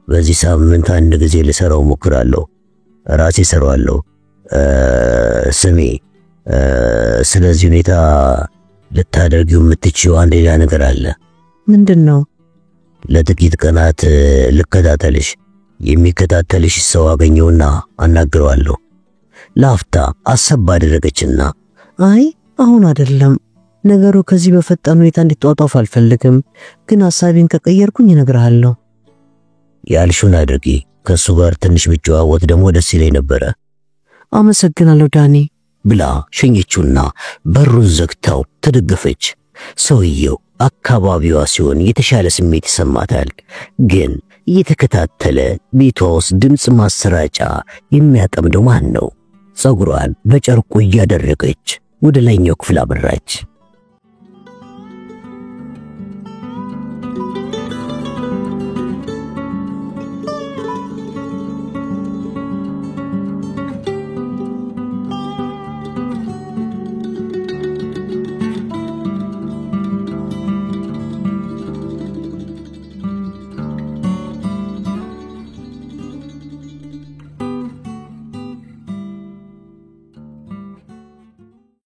በዚህ ሳምንት አንድ ጊዜ ልሰራው ሞክራለሁ። ራሴ ሰራዋለሁ። ስሜ ስለዚህ ሁኔታ ልታደርጊው የምትችይው አንድ ሌላ ነገር አለ። ምንድነው? ለጥቂት ቀናት ልከታተልሽ። የሚከታተልሽ ሰው አገኘውና አናግረዋለሁ። ላፍታ አሰብ አደረገችና አይ አሁን አይደለም ነገሩ ከዚህ በፈጠነ ሁኔታ እንዲጧጧፍ አልፈልግም፣ ግን ሐሳቤን ከቀየርኩኝ እነግርሃለሁ። ያልሽውን አድርጊ። ከሱ ጋር ትንሽ ብጨዋወት ደግሞ ደስ ይለኝ ነበረ። አመሰግናለሁ ዳኒ ብላ ሸኘችውና በሩን ዘግታው ተደገፈች። ሰውየው አካባቢዋ ሲሆን የተሻለ ስሜት ይሰማታል። ግን እየተከታተለ ቤቷ ውስጥ ድምጽ ማሰራጫ የሚያጠምደው ማን ነው? ፀጉሯን በጨርቁ እያደረገች ወደ ላይኛው ክፍል አበራች።